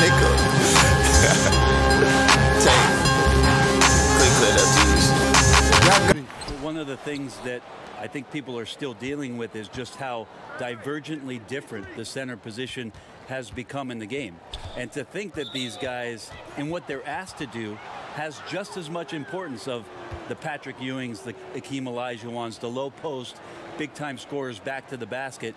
nickel. Take. Clear that, dudes. One of the things that I think people are still dealing with is just how divergently different the center position has become in the game. And to think that these guys and what they're asked to do has just as much importance of the Patrick Ewings, the Akeem Olajuwons, the low post, big-time scorers back to the basket.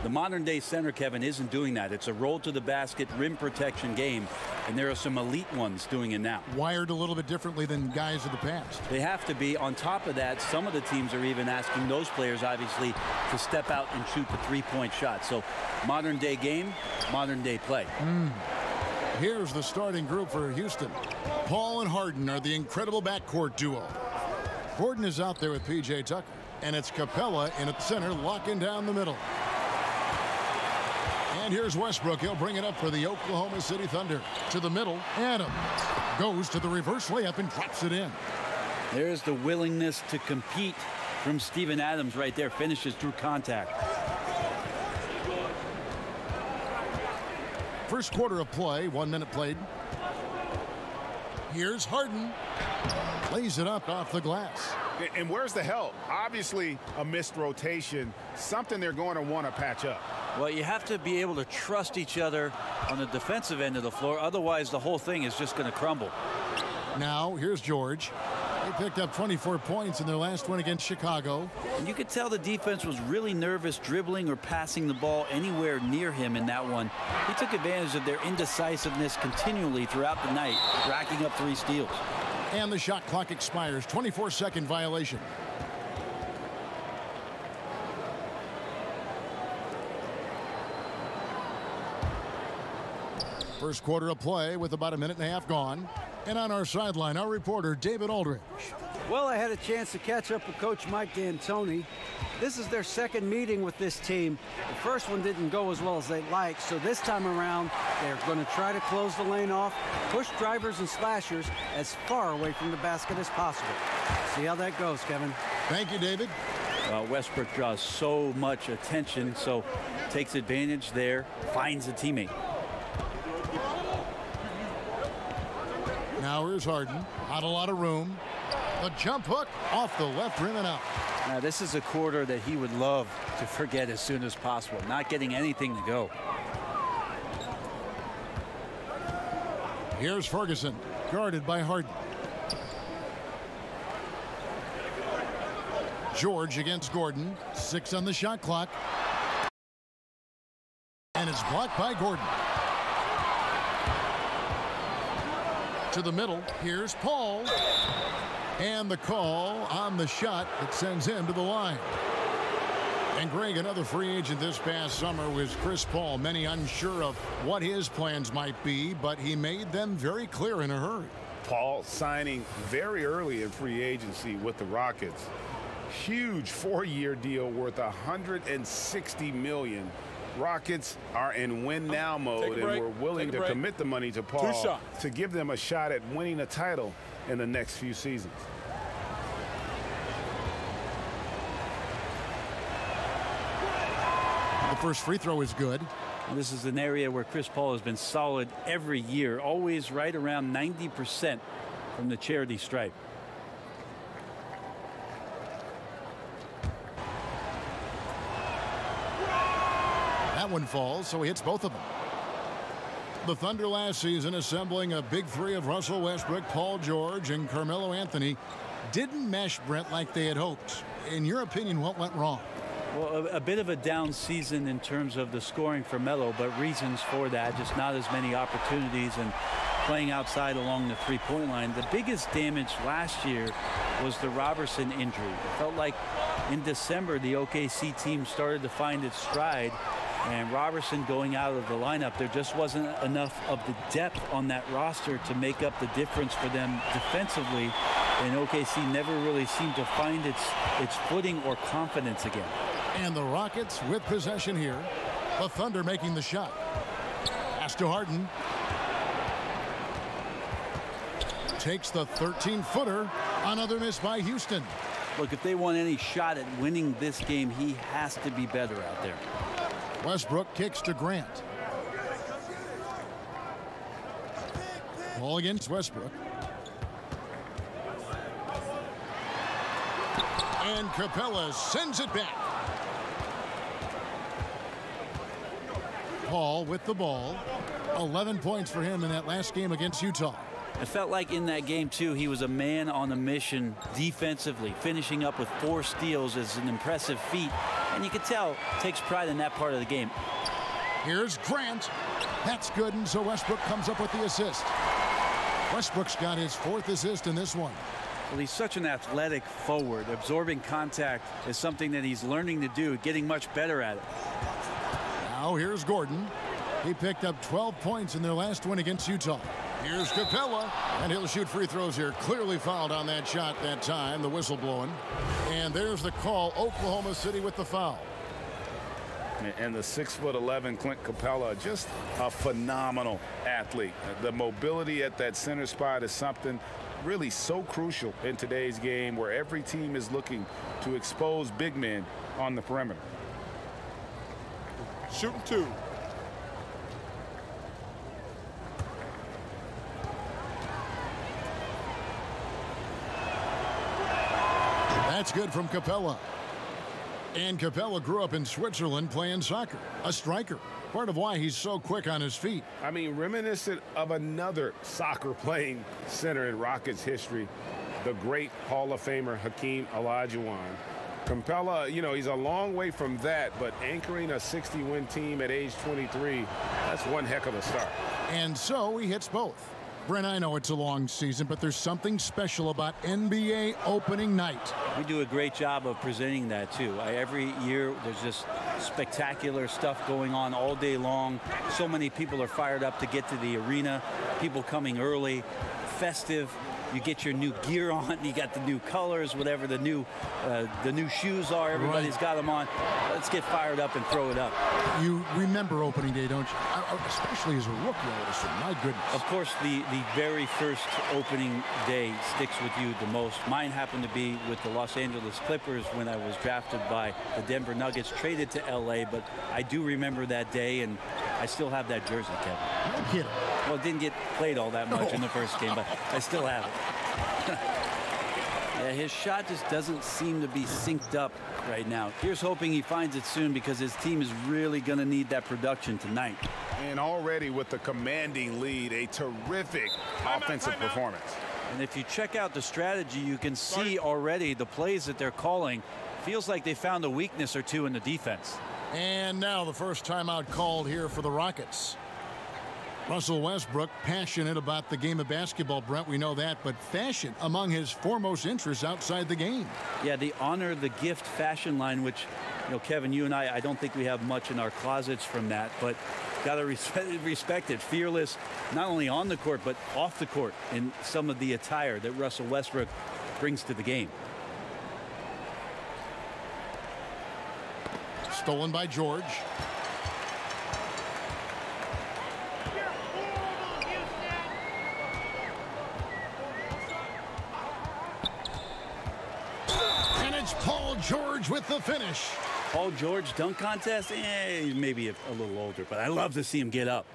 The modern-day center, Kevin, isn't doing that. It's a roll to the basket, rim protection game, and there are some elite ones doing it now. Wired a little bit differently than guys of the past. They have to be. On top of that, some of the teams are even asking those players, obviously, to step out and shoot the three-point shot. So modern-day game, modern-day play. Here's the starting group for Houston. Paul and Harden are the incredible backcourt duo. Gordon is out there with P.J. Tucker, and it's Capella in at center, locking down the middle. And here's Westbrook. He'll bring it up for the Oklahoma City Thunder. To the middle. Adams goes to the reverse layup and drops it in. There's the willingness to compete from Steven Adams right there. Finishes through contact. First quarter of play. 1 minute played. Here's Harden. Lays it up off the glass. And where's the help? Obviously a missed rotation. Something they're going to want to patch up. Well, you have to be able to trust each other on the defensive end of the floor. Otherwise, the whole thing is just going to crumble. Now, here's George. They picked up 24 points in their last one against Chicago. And you could tell the defense was really nervous dribbling or passing the ball anywhere near him in that one. He took advantage of their indecisiveness continually throughout the night, racking up 3 steals. And the shot clock expires. 24-second violation. First quarter of play with about a minute and a half gone. And on our sideline, our reporter, David Aldridge. Well, I had a chance to catch up with Coach Mike D'Antoni. This is their second meeting with this team. The first one didn't go as well as they'd like, so this time around, they're going to try to close the lane off, push drivers and slashers as far away from the basket as possible. See how that goes, Kevin. Thank you, David. Westbrook draws so much attention, so takes advantage there, finds a teammate. Now here's Harden. Not a lot of room. The jump hook off the left rim and out. Now this is a quarter that he would love to forget as soon as possible. Not getting anything to go. Here's Ferguson, guarded by Harden. George against Gordon. 6 on the shot clock. And it's blocked by Gordon. To the middle. Here's Paul. And the call on the shot that sends him to the line. And Greg, another free agent this past summer was Chris Paul. Many unsure of what his plans might be, but he made them very clear in a hurry. Paul signing very early in free agency with the Rockets. Huge 4-year deal worth $160 million. Rockets are in win now mode, and we're willing to commit the money to Paul to give them a shot at winning a title in the next few seasons. The first free throw is good. This is an area where Chris Paul has been solid every year, always right around 90% from the charity stripe. That one falls, so he hits both of them. The Thunder last season assembling a big three of Russell Westbrook, Paul George, and Carmelo Anthony didn't mesh, Brent, like they had hoped. In your opinion, what went wrong? Well, a bit of a down season in terms of the scoring for Melo, but reasons for that, just not as many opportunities and playing outside along the three-point line. The biggest damage last year was the Robertson injury. It felt like in December the OKC team started to find its stride, and Robertson going out of the lineup, there just wasn't enough of the depth on that roster to make up the difference for them defensively, and OKC never really seemed to find its footing or confidence again. And the Rockets with possession here. The Thunder making the shot. Pass to Harden. Takes the 13-footer. Another miss by Houston. Look, if they want any shot at winning this game, he has to be better out there. Westbrook kicks to Grant. Ball against Westbrook. And Capella sends it back. Paul with the ball. 11 points for him in that last game against Utah. It felt like in that game, too, he was a man on a mission defensively. Finishing up with 4 steals is an impressive feat. And you can tell, takes pride in that part of the game. Here's Grant. That's good, and so Westbrook comes up with the assist. Westbrook's got his 4th assist in this one. Well, he's such an athletic forward. Absorbing contact is something that he's learning to do, getting much better at it. Now here's Gordon. He picked up 12 points in their last win against Utah. Here's Capella, and he'll shoot free throws here. Clearly fouled on that shot that time, the whistle blowing. And there's the call, Oklahoma City with the foul. And the 6'11" Clint Capella, just a phenomenal athlete. The mobility at that center spot is something really so crucial in today's game, where every team is looking to expose big men on the perimeter. Shooting 2. That's good from Capella. And Capella grew up in Switzerland playing soccer, a striker. Part of why he's so quick on his feet. I mean, reminiscent of another soccer-playing center in Rockets history, the great Hall of Famer Hakeem Olajuwon. Capella, you know, he's a long way from that, but anchoring a 60-win team at age 23, that's one heck of a start. And so he hits both. Brent, I know it's a long season, but there's something special about NBA opening night. We do a great job of presenting that, too. Every year, there's just spectacular stuff going on all day long. So many people are fired up to get to the arena. People coming early, festive. You get your new gear on. You got the new colors, whatever the new shoes are. Everybody's got them on. Let's get fired up and throw it up. You remember opening day, don't you? Especially as a rookie, I would assume. My goodness. Of course, the very first opening day sticks with you the most. Mine happened to be with the Los Angeles Clippers when I was drafted by the Denver Nuggets, traded to L.A., but I do remember that day, and I still have that jersey, Kevin. No kidding. Well, it didn't get played all that much in the first game, but I still have it. Yeah, his shot just doesn't seem to be synced up right now. Here's hoping he finds it soon, because his team is really going to need that production tonight. And already with the commanding lead, a terrific offensive performance. And if you check out the strategy, you can see already the plays that they're calling. Feels like they found a weakness or two in the defense. And now the first timeout called here for the Rockets. Russell Westbrook, passionate about the game of basketball, Brent, we know that, but fashion among his foremost interests outside the game. Yeah, the honor the gift fashion line, which, you know, Kevin, you and I don't think we have much in our closets from that, but got to respect it. Fearless, not only on the court, but off the court in some of the attire that Russell Westbrook brings to the game. Stolen by George. Paul George with the finish. Paul George dunk contest? He's maybe a little older, but I love to see him get up.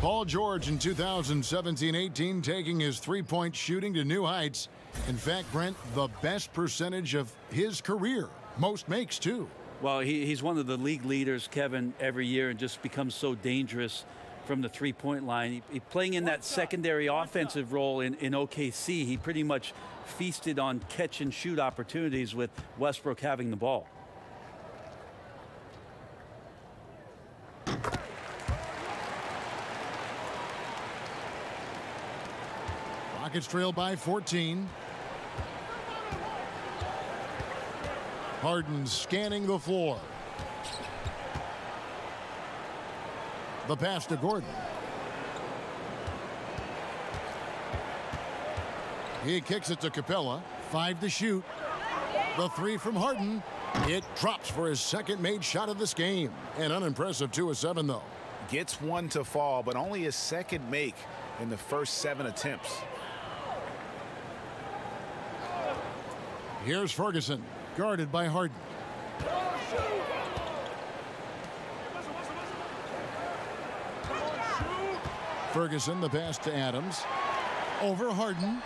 Paul George in 2017-18 taking his three-point shooting to new heights. In fact, Brent, the best percentage of his career. Most makes, too. Well, he's one of the league leaders, Kevin, every year, and just becomes so dangerous from the three-point line. He playing in that secondary offensive role in OKC. He pretty much feasted on catch-and-shoot opportunities with Westbrook having the ball. Rockets trail by 14. Harden scanning the floor. The pass to Gordon. He kicks it to Capella. 5 to shoot. The three from Harden. It drops for his second made shot of this game. An unimpressive 2 of 7, though. Gets one to fall, but only his second make in the first 7 attempts. Here's Ferguson, guarded by Harden. Ferguson, the pass to Adams. Over Harden.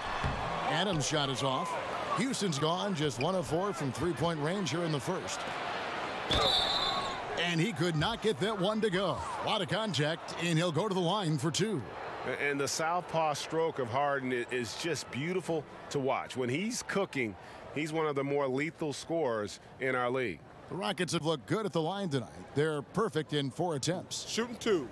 Adams' shot is off. Houston's gone just 1 of 4 from three-point range here in the first. And he could not get that one to go. A lot of contact, and he'll go to the line for 2. And the southpaw stroke of Harden is just beautiful to watch. When he's cooking, he's one of the more lethal scorers in our league. The Rockets have looked good at the line tonight. They're perfect in 4 attempts. Shooting 2.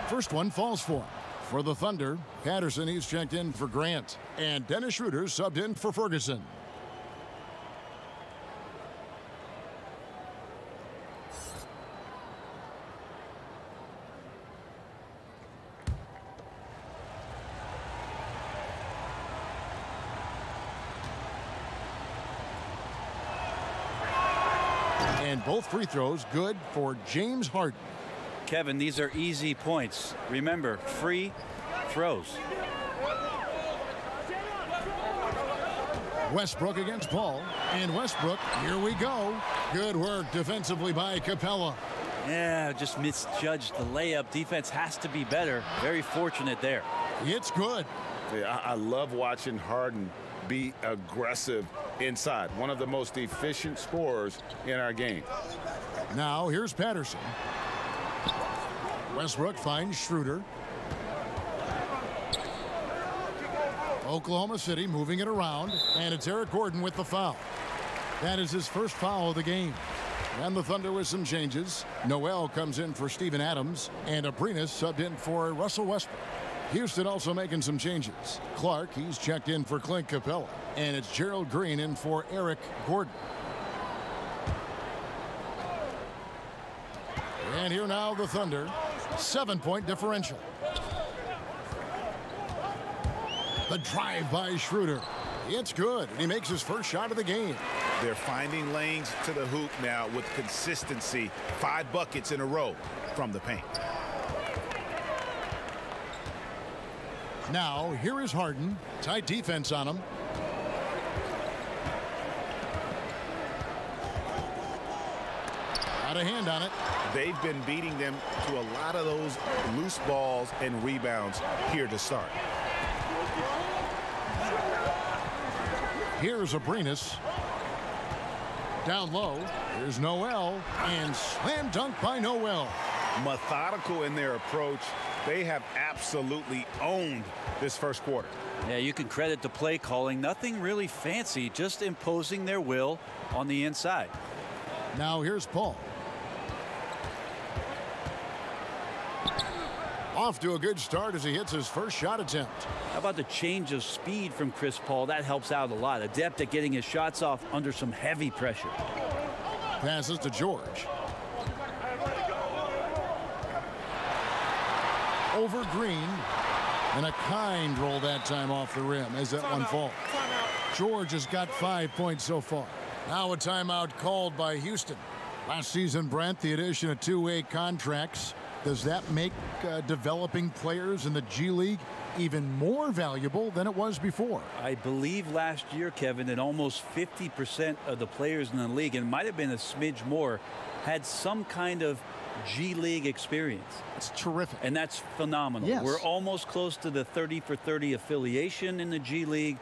First one falls for him. For the Thunder, Patterson, he's checked in for Grant. And Dennis Schroeder subbed in for Ferguson. And both free throws good for James Harden. Kevin, these are easy points. Remember, free throws. Westbrook against Paul. And Westbrook, here we go. Good work defensively by Capella. Yeah, just misjudged the layup. Defense has to be better. Very fortunate there. It's good. Yeah, I love watching Harden be aggressive inside. One of the most efficient scorers in our game. Now here's Patterson. Westbrook finds Schroeder. Oklahoma City moving it around, and it's Eric Gordon with the foul. That is his first foul of the game. And the Thunder with some changes. Noel comes in for Steven Adams, and Abrinas subbed in for Russell Westbrook. Houston also making some changes. Clark, he's checked in for Clint Capella, and it's Gerald Green in for Eric Gordon. And here now the Thunder. 7-point differential. The drive by Schroeder. It's good. He makes his first shot of the game. They're finding lanes to the hoop now with consistency. 5 buckets in a row from the paint. Now here is Harden. Tight defense on him. Got a hand on it. They've been beating them to a lot of those loose balls and rebounds here to start. Here's Abrinas. Down low. Here's Noel. And slam dunk by Noel. Methodical in their approach. They have absolutely owned this first quarter. Yeah, you can credit the play calling. Nothing really fancy, just imposing their will on the inside. Now here's Paul. Off to a good start as he hits his first shot attempt. How about the change of speed from Chris Paul? That helps out a lot. Adept at getting his shots off under some heavy pressure. Passes to George. Over Green. And a kind roll that time off the rim as that one falls. George has got 5 points so far. Now a timeout called by Houston. Last season, Brent, the addition of 2-way contracts. Does that make developing players in the G League even more valuable than it was before? I believe last year, Kevin, that almost 50% of the players in the league, and it might have been a smidge more, had some kind of G League experience. It's terrific. And that's phenomenal. Yes. We're almost close to the 30 for 30 affiliation in the G League.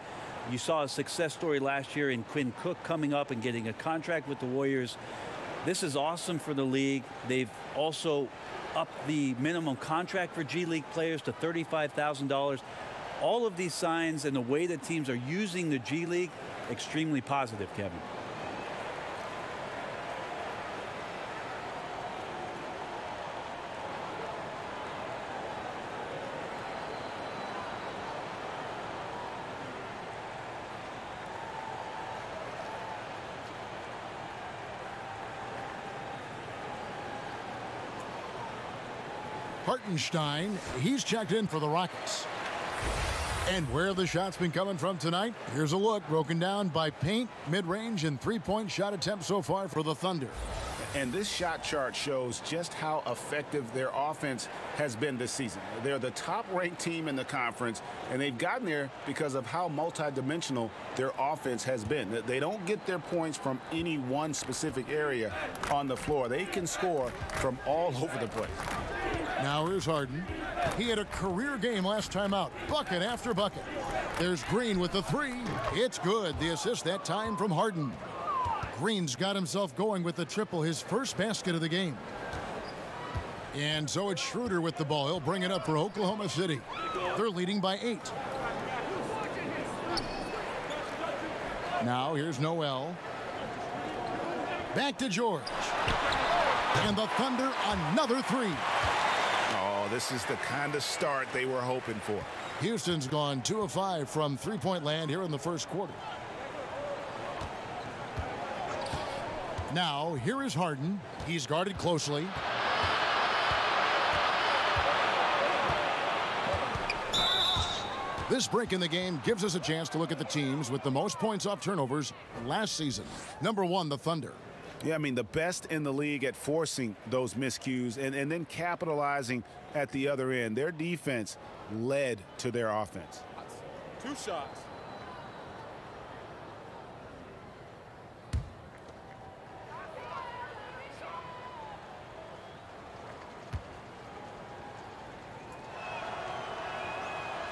You saw a success story last year in Quinn Cook coming up and getting a contract with the Warriors. This is awesome for the league. They've also upped the minimum contract for G League players to $35,000. All of these signs and the way that teams are using the G League, extremely positive, Kevin. Hartenstein, he's checked in for the Rockets. And where the shots been coming from tonight? Here's a look broken down by paint, mid-range, and three-point shot attempts so far for the Thunder. And this shot chart shows just how effective their offense has been this season. They're the top-ranked team in the conference, and they've gotten there because of how multidimensional their offense has been. They don't get their points from any one specific area on the floor. They can score from all over the place. Now here's Harden. He had a career game last time out, bucket after bucket. There's Green with the three. It's good. The assist that time from Harden. Green's got himself going with the triple, his first basket of the game. And so it's Schroeder with the ball. He'll bring it up for Oklahoma City. They're leading by 8. Now here's Noel. Back to George. And the Thunder another three. Oh, this is the kind of start they were hoping for. Houston's gone 2 of 5 from three-point land here in the first quarter. Now, here is Harden. He's guarded closely. This break in the game gives us a chance to look at the teams with the most points off turnovers last season. Number 1, the Thunder. Yeah, I mean, the best in the league at forcing those miscues and then capitalizing at the other end. Their defense led to their offense. 2 shots.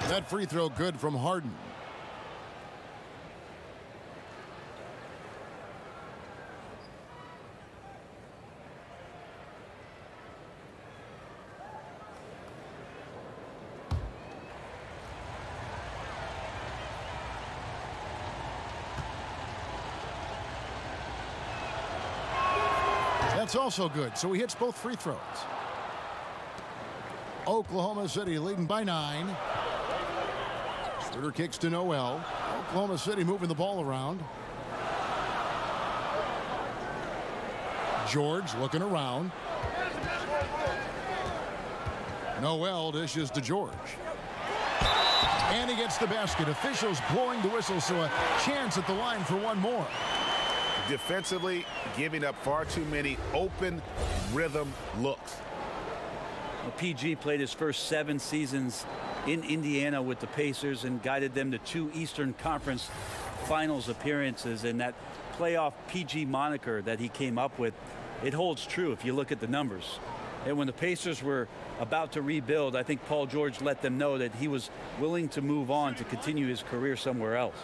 That free throw good from Harden. That's also good, so he hits both free throws. Oklahoma City leading by 9. Schroeder kicks to Noel. Oklahoma City moving the ball around. George looking around. Noel dishes to George. And he gets the basket. Officials blowing the whistle, so a chance at the line for one more. Defensively, giving up far too many open rhythm looks. Well, PG played his first 7 seasons in Indiana with the Pacers and guided them to 2 Eastern Conference Finals appearances. And that playoff PG moniker that he came up with, it holds true if you look at the numbers. And when the Pacers were about to rebuild, I think Paul George let them know that he was willing to move on to continue his career somewhere else.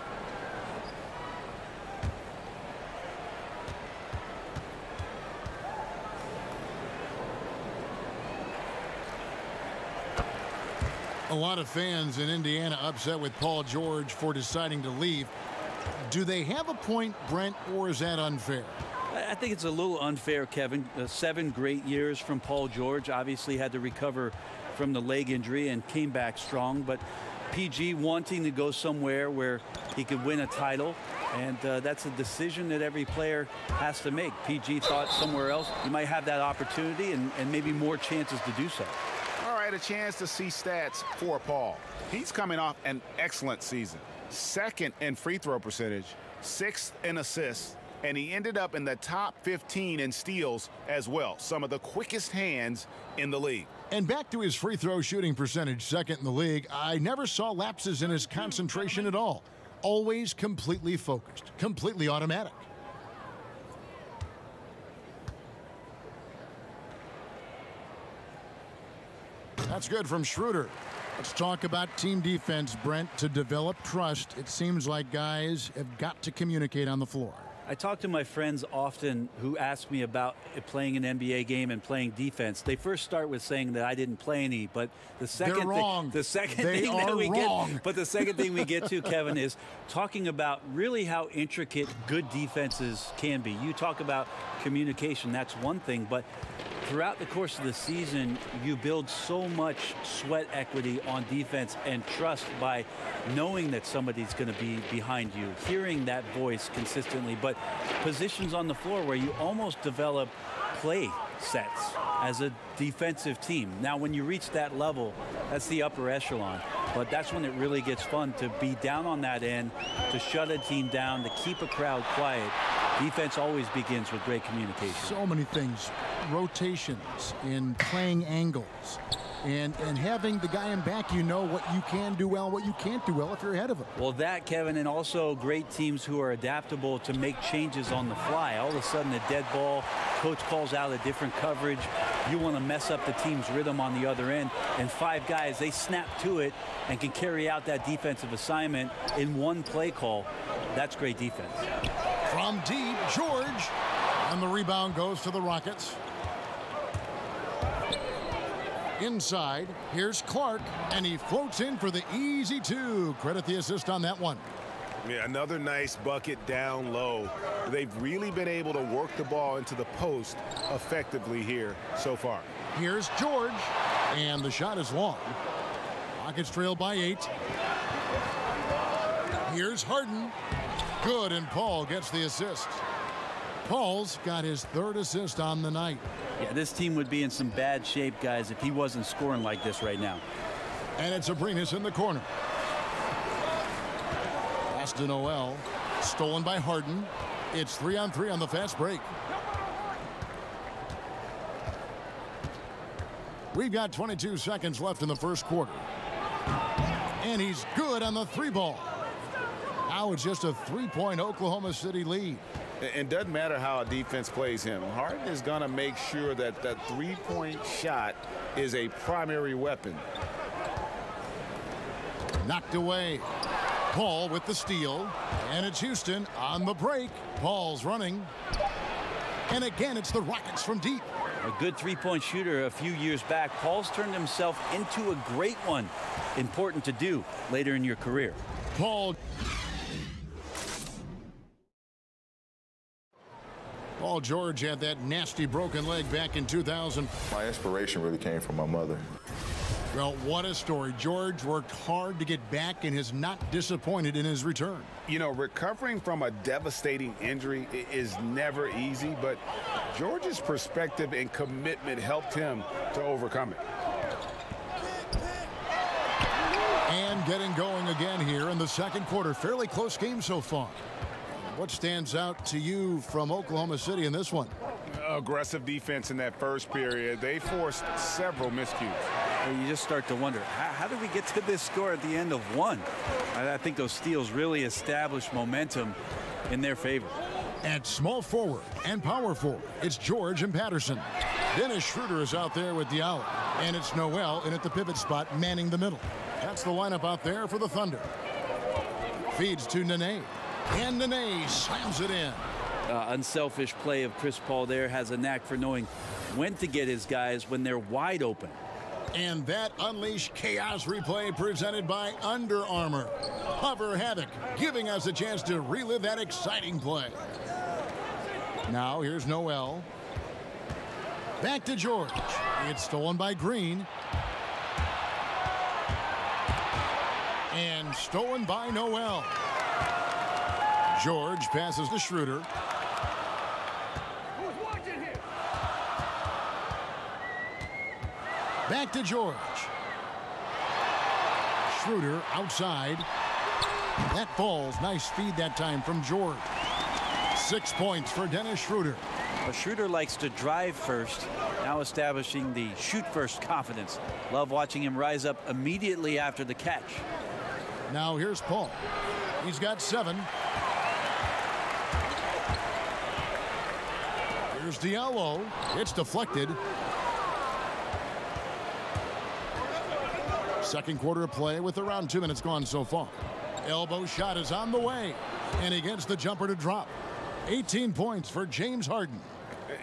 A lot of fans in Indiana upset with Paul George for deciding to leave. Do they have a point, Brent, or is that unfair? I think it's a little unfair, Kevin. 7 great years from Paul George. Obviously had to recover from the leg injury and came back strong. But PG wanting to go somewhere where he could win a title. And that's a decision that every player has to make. PG thought somewhere else he might have that opportunity and maybe more chances to do so. All right, a chance to see stats for Paul. He's coming off an excellent season. 2nd in free throw percentage, 6th in assists, and he ended up in the top 15 in steals as well. Some of the quickest hands in the league. And back to his free throw shooting percentage, 2nd in the league. I never saw lapses in his concentration at all. Always completely focused, completely automatic. That's good from Schroeder. Let's talk about team defense, Brent. To develop trust, it seems like guys have got to communicate on the floor. I talk to my friends often who ask me about playing an NBA game and playing defense. They first start with saying that I didn't play any, but the second thing we get to, Kevin, is talking about really how intricate good defenses can be. You talk about communication, that's one thing, but throughout the course of the season, you build so much sweat equity on defense and trust by knowing that somebody's going to be behind you, hearing that voice consistently, but positions on the floor where you almost develop play sets as a defensive team. Now, when you reach that level, that's the upper echelon, but that's when it really gets fun to be down on that end, to shut a team down, to keep a crowd quiet, Defense always begins with great communication. So many things, rotations and playing angles. And having the guy in back, you know what you can do well, what you can't do well if you're ahead of him. Well, that, Kevin, and also great teams who are adaptable to make changes on the fly. All of a sudden, a dead ball, coach calls out a different coverage. You want to mess up the team's rhythm on the other end. And 5 guys, they snap to it and can carry out that defensive assignment in one play call. That's great defense. From deep, George. And the rebound goes to the Rockets. Inside, here's Clark, and he floats in for the easy 2. Credit the assist on that one. Yeah, another nice bucket down low. They've really been able to work the ball into the post effectively here so far. Here's George, and the shot is long. Rockets trail by 8. Here's Harden. Good, and Paul gets the assist. Paul's got his 3rd assist on the night. Yeah, this team would be in some bad shape, guys, if he wasn't scoring like this right now. And it's Abrinas in the corner. Pass to Noel. Stolen by Harden. It's 3-on-3 on the fast break. We've got 22 seconds left in the first quarter. And he's good on the 3-ball. Now it's just a 3-point Oklahoma City lead. It doesn't matter how a defense plays him. Harden is going to make sure that that 3-point shot is a primary weapon. Knocked away. Paul with the steal. And it's Houston on the break. Paul's running. And again, it's the Rockets from deep. A good 3-point shooter a few years back. Paul's turned himself into a great one. Important to do later in your career. Paul George had that nasty broken leg back in 2000. My inspiration really came from my mother. Well, what a story. George worked hard to get back and is not disappointed in his return. You know, recovering from a devastating injury is never easy, but George's perspective and commitment helped him to overcome it. And getting going again here in the second quarter. Fairly close game so far. What stands out to you from Oklahoma City in this one? Aggressive defense in that first period. They forced several miscues. Well, you just start to wonder, how did we get to this score at the end of 1? I think those steals really established momentum in their favor. At small forward and power forward, it's George and Patterson. Dennis Schroeder is out there with the hour. And it's Noel in at the pivot spot, manning the middle. That's the lineup out there for the Thunder. Feeds to Nene. And Nene slams it in. Unselfish play of Chris Paul there. Has a knack for knowing when to get his guys when they're wide open. And that Unleash Chaos replay presented by Under Armour. Hover Havoc, giving us a chance to relive that exciting play. Now here's Noel. Back to George. It's stolen by Green. And stolen by Noel. George passes to Schroeder. Back to George. Schroeder outside. That falls. Nice feed that time from George. 6 points for Dennis Schroeder. Well, Schroeder likes to drive first, now establishing the shoot first confidence. Love watching him rise up immediately after the catch. Now here's Paul. He's got 7. Here's Diallo. It's deflected. Second quarter of play with around 2 minutes gone so far. Elbow shot is on the way. And he gets the jumper to drop. 18 points for James Harden.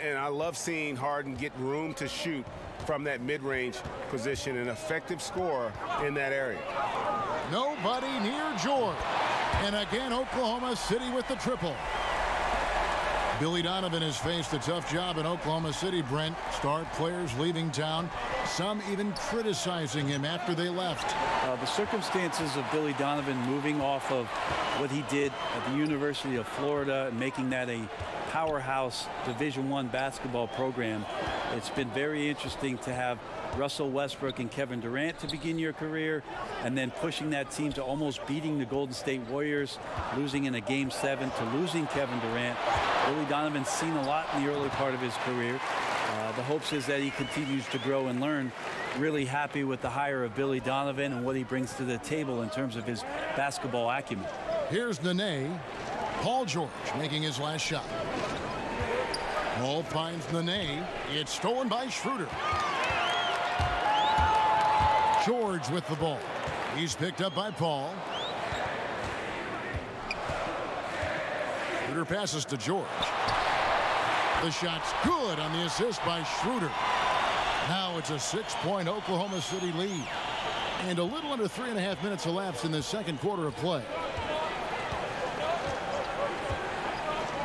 And I love seeing Harden get room to shoot from that mid-range position, an effective scorer in that area. Nobody near George. And again, Oklahoma City with the triple. Billy Donovan has faced a tough job in Oklahoma City, Brent. Star players leaving town, some even criticizing him after they left. The circumstances of Billy Donovan moving off of what he did at the University of Florida and making that a powerhouse Division I basketball program It's been very interesting to have Russell Westbrook and Kevin Durant to begin your career, and then pushing that team to almost beating the Golden State Warriors, losing in a Game 7, to losing Kevin Durant. Billy Donovan's seen a lot in the early part of his career. The hopes is that he continues to grow and learn. Really happy with the hire of Billy Donovan and what he brings to the table in terms of his basketball acumen. Here's Nene. Paul George making his last shot. Paul finds Nene. It's stolen by Schroeder. George with the ball. He's picked up by Paul. Schroeder passes to George. The shot's good on the assist by Schroeder. Now it's a 6-point Oklahoma City lead. And a little under 3.5 minutes elapsed in the second quarter of play.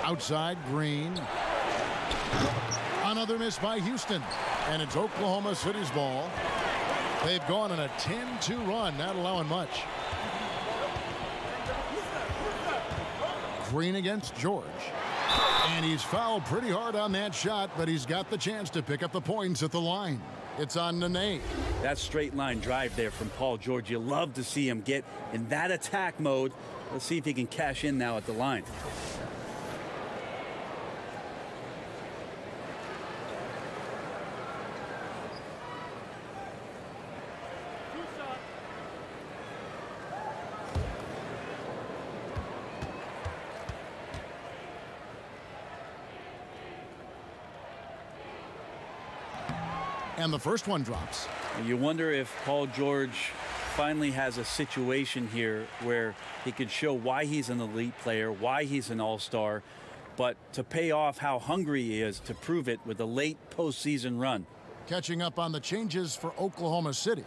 Outside, Green. Another miss by Houston. And it's Oklahoma City's ball. They've gone on a 10-2 run, not allowing much. Green against George. And he's fouled pretty hard on that shot, but he's got the chance to pick up the points at the line. It's on Nene. That straight line drive there from Paul George. You love to see him get in that attack mode. Let's see if he can cash in now at the line. And the first one drops. You wonder if Paul George finally has a situation here where he could show why he's an elite player, why he's an all-star, but to pay off how hungry he is to prove it with a late postseason run. Catching up on the changes for Oklahoma City.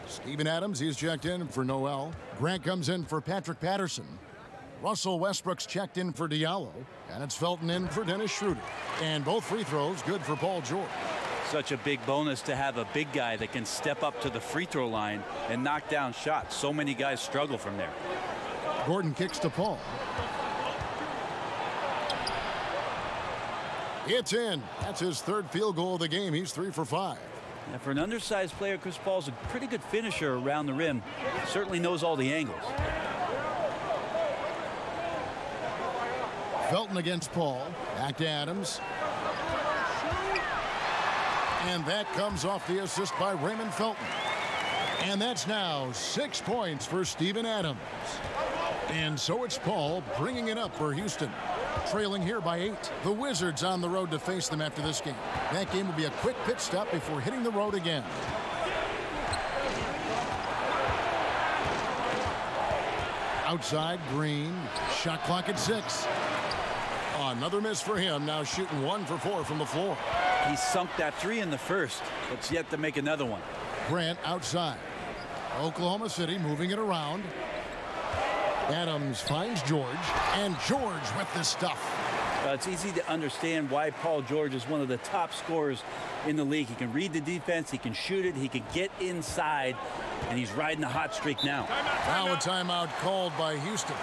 Steven Adams, he's checked in for Noel. Grant comes in for Patrick Patterson. Russell Westbrook's checked in for Diallo. And it's Felton in for Dennis Schroeder. And both free throws good for Paul George. Such a big bonus to have a big guy that can step up to the free throw line and knock down shots. So many guys struggle from there. Gordon kicks to Paul. It's in. That's his third field goal of the game. He's 3 for 5. And for an undersized player, Chris Paul's a pretty good finisher around the rim. Certainly knows all the angles. Felton against Paul. Back to Adams. And that comes off the assist by Raymond Felton. And that's now 6 points for Steven Adams. And so it's Paul bringing it up for Houston. Trailing here by 8. The Wizards on the road to face them after this game. That game will be a quick pit stop before hitting the road again. Outside, Green. Shot clock at 6. Another miss for him. Now shooting 1 for 4 from the floor. He sunk that 3 in the first. It's yet to make another one. Grant outside. Oklahoma City moving it around. Adams finds George. And George with the stuff. It's easy to understand why Paul George is one of the top scorers in the league. He can read the defense. He can shoot it. He can get inside. And he's riding a hot streak now. Now a timeout called by Houston.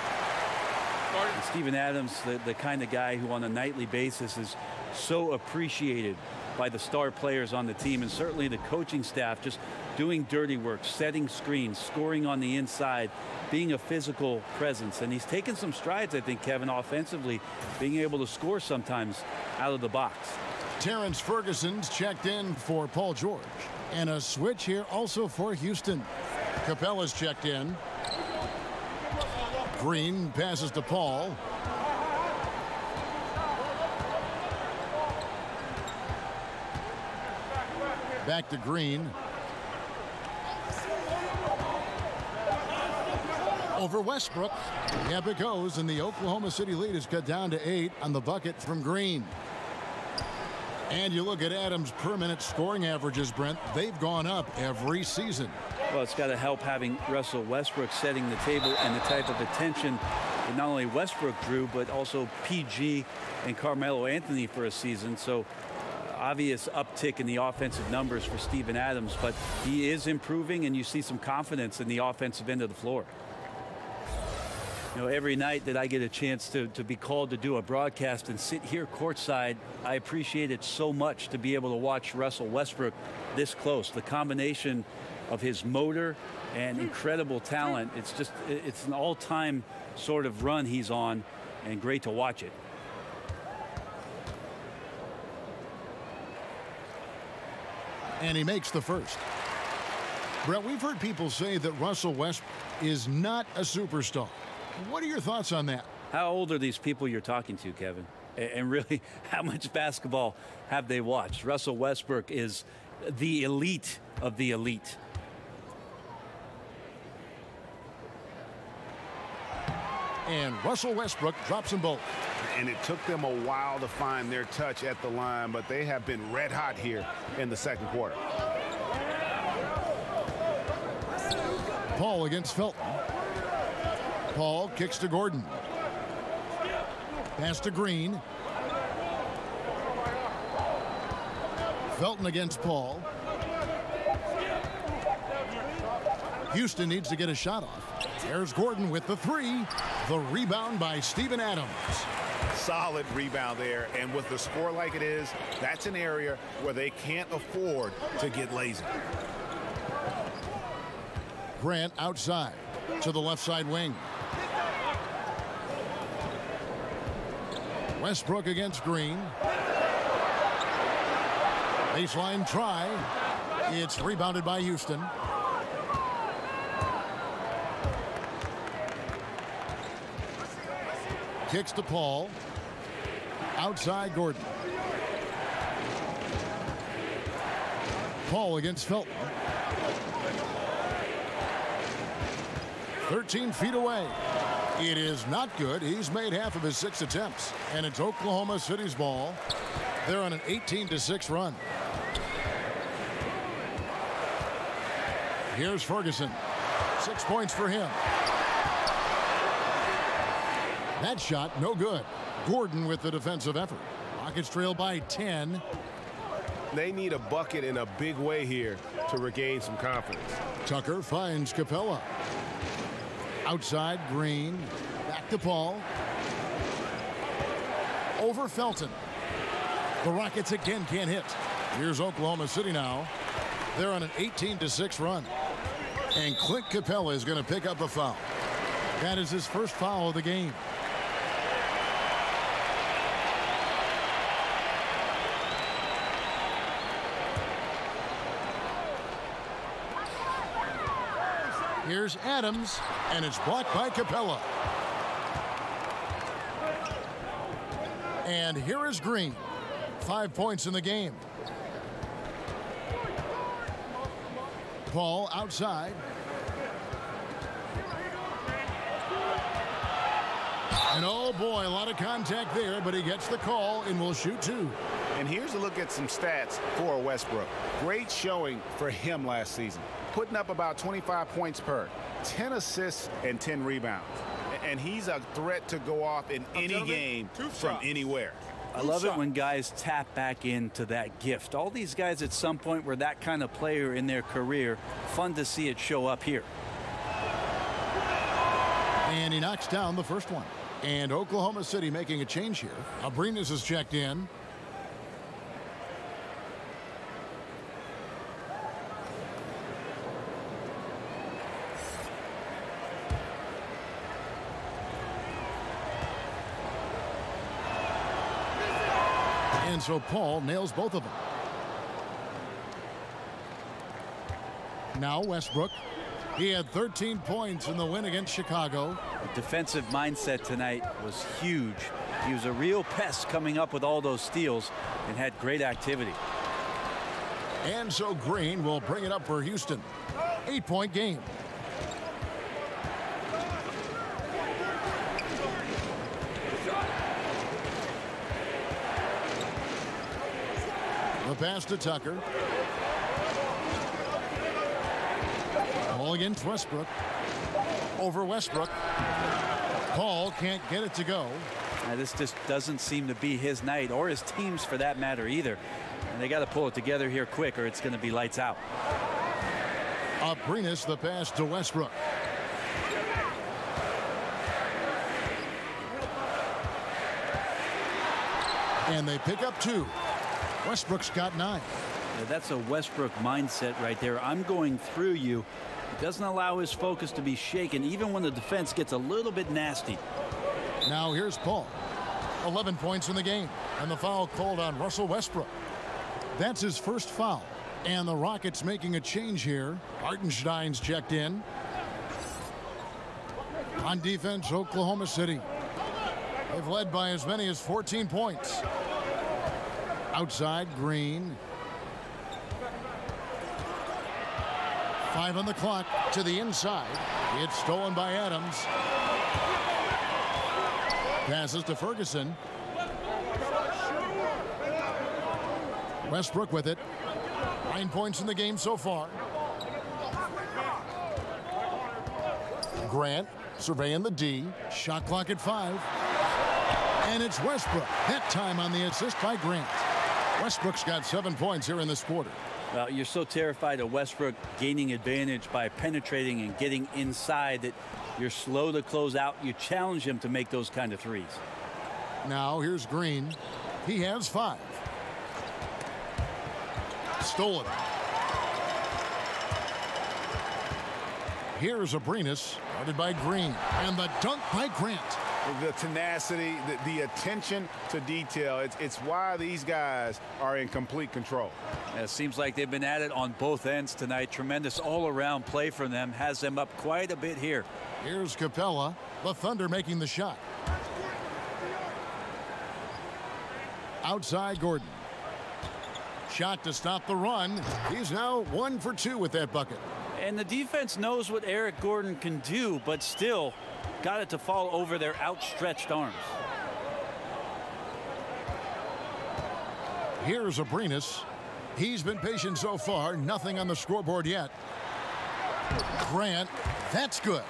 And Steven Adams, the kind of guy who on a nightly basis is so appreciated by the star players on the team, and certainly the coaching staff, just doing dirty work, setting screens, scoring on the inside, being a physical presence. And he's taken some strides, I think, Kevin, offensively, being able to score sometimes out of the box. Terrence Ferguson's checked in for Paul George. And a switch here also for Houston. Capella's checked in. Green passes to Paul. Back to Green. Over Westbrook. Yep, it goes, and the Oklahoma City lead is cut down to 8 on the bucket from Green. And you look at Adams' per-minute scoring averages, Brent. They've gone up every season. Well, it's got to help having Russell Westbrook setting the table and the type of attention that not only Westbrook drew, but also PG and Carmelo Anthony for a season. So obvious uptick in the offensive numbers for Steven Adams, but he is improving, and you see some confidence in the offensive end of the floor. You know, every night that I get a chance to be called to do a broadcast and sit here courtside, I appreciate it so much to be able to watch Russell Westbrook this close. The combination of his motor and incredible talent, it's an all-time sort of run he's on, and great to watch it. And he makes the first. Brett, we've heard people say that Russell Westbrook is not a superstar. What are your thoughts on that? How old are these people you're talking to, Kevin? And really, how much basketball have they watched? Russell Westbrook is the elite of the elite. And Russell Westbrook drops them both. And it took them a while to find their touch at the line, but they have been red hot here in the second quarter. Paul against Felton. Paul kicks to Gordon. Pass to Green. Felton against Paul. Houston needs to get a shot off. There's Gordon with the three. The rebound by Steven Adams. Solid rebound there, and with the score like it is, that's an area where they can't afford to get lazy. Grant outside to the left side wing. Westbrook against Green. Baseline try. It's rebounded by Houston. Kicks to Paul. Outside Gordon. Paul against Felton. 13 feet away. It is not good. He's made half of his 6 attempts. And it's Oklahoma City's ball. They're on an 18-6 run. Here's Ferguson. 6 points for him. That shot, no good. Gordon with the defensive effort. Rockets trail by 10. They need a bucket in a big way here to regain some confidence. Tucker finds Capella. Outside, Green. Back to Paul. Over Felton. The Rockets again can't hit. Here's Oklahoma City now. They're on an 18-6 run. And Clint Capella is going to pick up a foul. That is his first foul of the game. Here's Adams, and it's blocked by Capella. And here is Green. 5 points in the game. Paul outside. And oh boy, a lot of contact there, but he gets the call and will shoot 2. And here's a look at some stats for Westbrook. Great showing for him last season. Putting up about 25 points per, 10 assists and 10 rebounds. And he's a threat to go off in any game from anywhere. I love it when guys tap back into that gift. All these guys at some point were that kind of player in their career. Fun to see it show up here. And he knocks down the first one. And Oklahoma City making a change here. Abrinas is checked in. And so Paul nails both of them. Now Westbrook. He had 13 points in the win against Chicago. The defensive mindset tonight was huge. He was a real pest coming up with all those steals and had great activity. And so Green will bring it up for Houston. 8-point game. The pass to Tucker. Ball against Westbrook. Over Westbrook. Paul can't get it to go. This just doesn't seem to be his night, or his team's for that matter either. And they got to pull it together here quick, or it's going to be lights out. Abrinas the pass to Westbrook. And they pick up 2. Westbrook's got 9. Yeah, that's a Westbrook mindset right there. I'm going through you. It doesn't allow his focus to be shaken, even when the defense gets a little bit nasty. Now here's Paul. 11 points in the game. And the foul called on Russell Westbrook. That's his first foul. And the Rockets making a change here. Hartenstein's checked in. On defense, Oklahoma City. They've led by as many as 14 points. Outside, Green. 5 on the clock to the inside. It's stolen by Adams. Passes to Ferguson. Westbrook with it. 9 points in the game so far. Grant surveying the D. Shot clock at 5. And it's Westbrook. That time on the assist by Grant. Westbrook's got 7 points here in this quarter. Well, you're so terrified of Westbrook gaining advantage by penetrating and getting inside that you're slow to close out. You challenge him to make those kind of threes. Now here's Green. He has 5. Stolen. Here's Abrinas, guarded by Green. And the dunk by Grant. The tenacity, the attention to detail. It's why these guys are in complete control. It seems like they've been at it on both ends tonight. Tremendous all-around play from them. Has them up quite a bit here. Here's Capella. The Thunder making the shot. Outside Gordon. Shot to stop the run. He's now 1 for 2 with that bucket. And the defense knows what Eric Gordon can do, but still got it to fall over their outstretched arms. Here's Abrinas. He's been patient so far. Nothing on the scoreboard yet. Grant. That's good.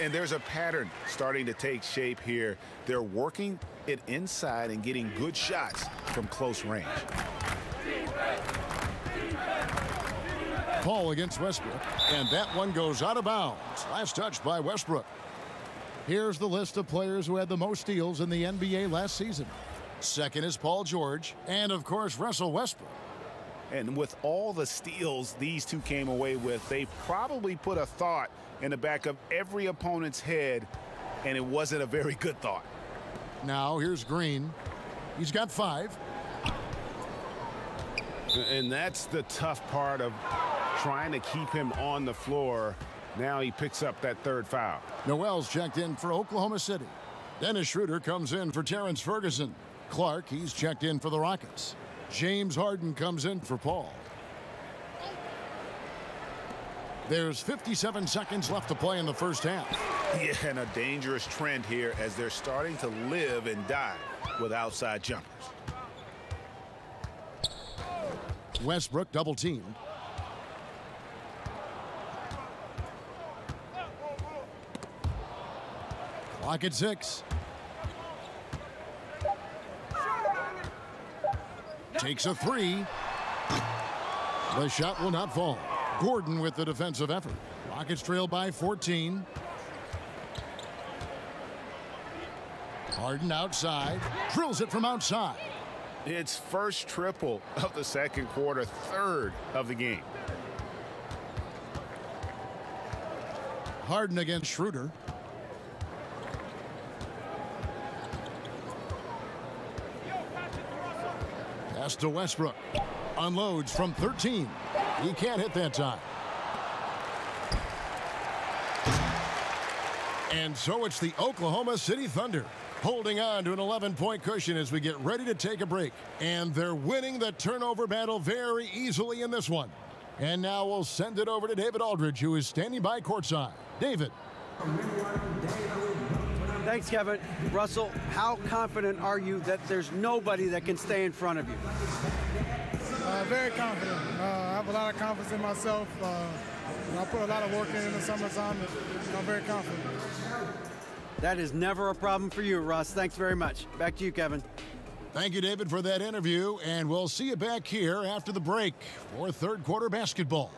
And there's a pattern starting to take shape here. They're working it inside and getting good shots from close range. Paul against Westbrook, and that one goes out of bounds. Last touch by Westbrook. Here's the list of players who had the most steals in the NBA last season. Second is Paul George, and of course Russell Westbrook. And with all the steals these two came away with, they probably put a thought in the back of every opponent's head, and it wasn't a very good thought. Now here's Green. He's got 5. And that's the tough part of trying to keep him on the floor. Now he picks up that 3rd foul. Noel's checked in for Oklahoma City. Dennis Schroeder comes in for Terrence Ferguson. Clark, he's checked in for the Rockets. James Harden comes in for Paul. There's 57 seconds left to play in the first half. Yeah, and a dangerous trend here as they're starting to live and die with outside jumpers. Westbrook double teamed. Clock at 6. Takes a 3. The shot will not fall. Gordon with the defensive effort. Rockets trail by 14. Harden outside. Drills it from outside. It's first triple of the second quarter, 3rd of the game. Harden against Schroeder. Pass to Westbrook. Unloads from 13. He can't hit that time. And so it's the Oklahoma City Thunder holding on to an 11-point cushion as we get ready to take a break. And they're winning the turnover battle very easily in this one. And now we'll send it over to David Aldridge, who is standing by courtside. David. Thanks, Kevin. Russell, how confident are you that there's nobody that can stay in front of you? Very confident. I have a lot of confidence in myself. I put a lot of work in the summertime, and I'm very confident. That is never a problem for you, Russ. Thanks very much. Back to you, Kevin. Thank you, David, for that interview, and we'll see you back here after the break for 3rd quarter basketball.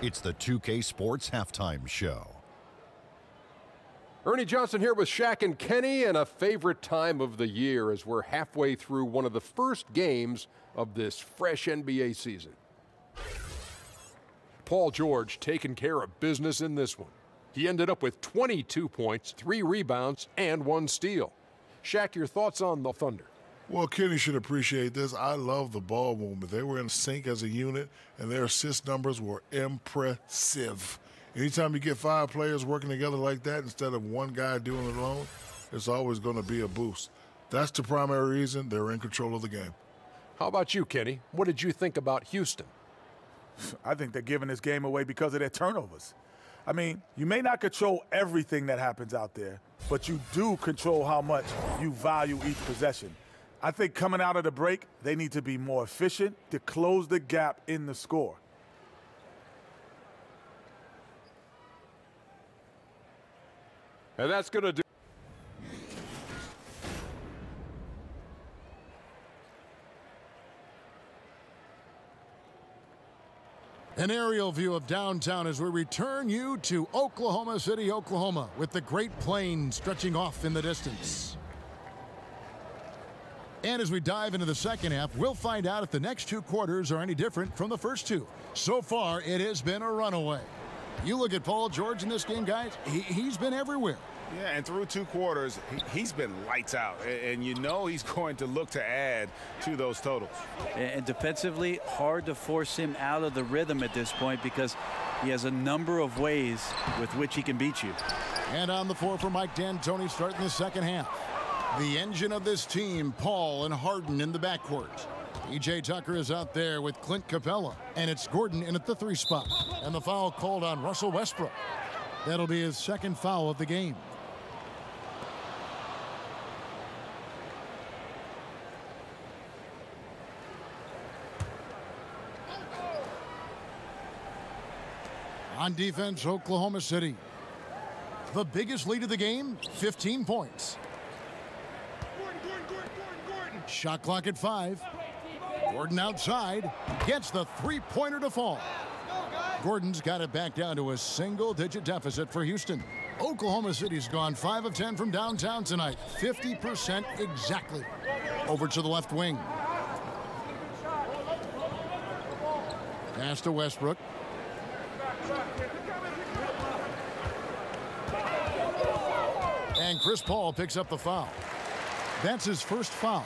It's the 2K Sports Halftime Show. Ernie Johnson here with Shaq and Kenny, and a favorite time of the year as we're halfway through one of the first games of this fresh NBA season. Paul George taking care of business in this one. He ended up with 22 points, 3 rebounds, and 1 steal. Shaq, your thoughts on the Thunder? Well, Kenny should appreciate this. I love the ball movement. They were in sync as a unit, and their assist numbers were impressive. Anytime you get 5 players working together like that instead of one guy doing it alone, it's always going to be a boost. That's the primary reason they're in control of the game. How about you, Kenny? What did you think about Houston? I think they're giving this game away because of their turnovers. I mean, you may not control everything that happens out there, but you do control how much you value each possession. I think coming out of the break, they need to be more efficient to close the gap in the score. And that's going to do. An aerial view of downtown as we return you to Oklahoma City, Oklahoma, with the Great Plains stretching off in the distance. And as we dive into the second half, we'll find out if the next 2 quarters are any different from the first 2. So far, it has been a runaway. You look at Paul George in this game, guys, he's been everywhere. Yeah, and through 2 quarters, he's been lights out. And you know he's going to look to add to those totals. And defensively, hard to force him out of the rhythm at this point because he has a number of ways with which he can beat you. And on the floor for Mike D'Antoni starting the second half. The engine of this team, Paul and Harden in the backcourt. P.J. Tucker is out there with Clint Capella, and it's Gordon in at the 3 spot. And the foul called on Russell Westbrook. That'll be his 2nd foul of the game. On defense, Oklahoma City. The biggest lead of the game, 15 points. Shot clock at 5. Gordon outside, gets the 3-pointer to fall. Gordon's got it back down to a single-digit deficit for Houston. Oklahoma City's gone 5 of 10 from downtown tonight, 50% exactly. Over to the left wing. Pass to Westbrook. And Chris Paul picks up the foul. That's his first foul.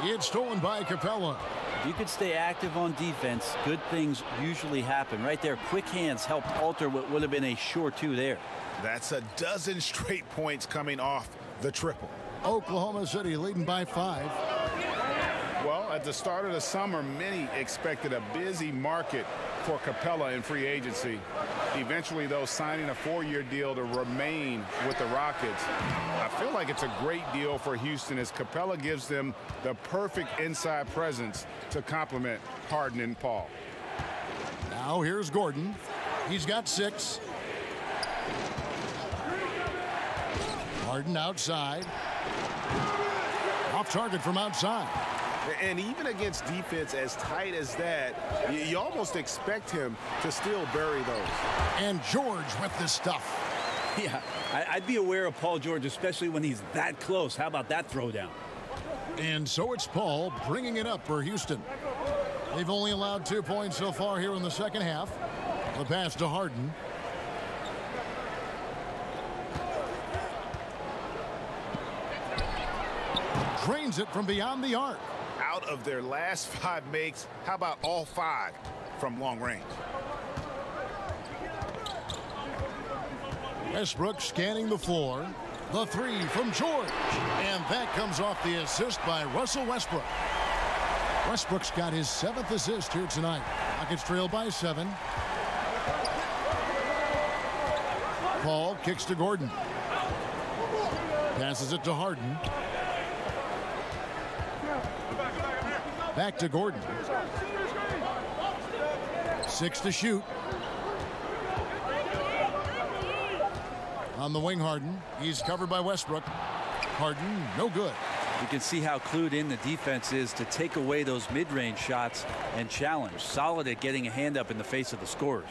It's stolen by Capella. If you could stay active on defense, good things usually happen. Right there, quick hands helped alter what would have been a sure 2 there. That's a dozen straight points coming off the triple. Oklahoma City leading by 5. Well, at the start of the summer, many expected a busy market for Capella in free agency. Eventually, though, signing a 4-year deal to remain with the Rockets. I feel like it's a great deal for Houston as Capella gives them the perfect inside presence to complement Harden and Paul. Now here's Gordon. He's got 6. Harden outside. Off target from outside. And even against defense as tight as that, you almost expect him to still bury those. And George with the stuff. Yeah, I'd be aware of Paul George, especially when he's that close. How about that throwdown? And so it's Paul bringing it up for Houston. They've only allowed 2 points so far here in the second half. The pass to Harden. Drains it from beyond the arc. Out of their last 5 makes, how about all 5 from long range? Westbrook scanning the floor. The 3 from George. And that comes off the assist by Russell Westbrook. Westbrook's got his 7th assist here tonight. Rockets trail by 7. Paul kicks to Gordon. Passes it to Harden. Back to Gordon. 6 to shoot. On the wing, Harden. He's covered by Westbrook. Harden, no good. You can see how clued in the defense is to take away those mid-range shots and challenge. Solid at getting a hand up in the face of the scorers.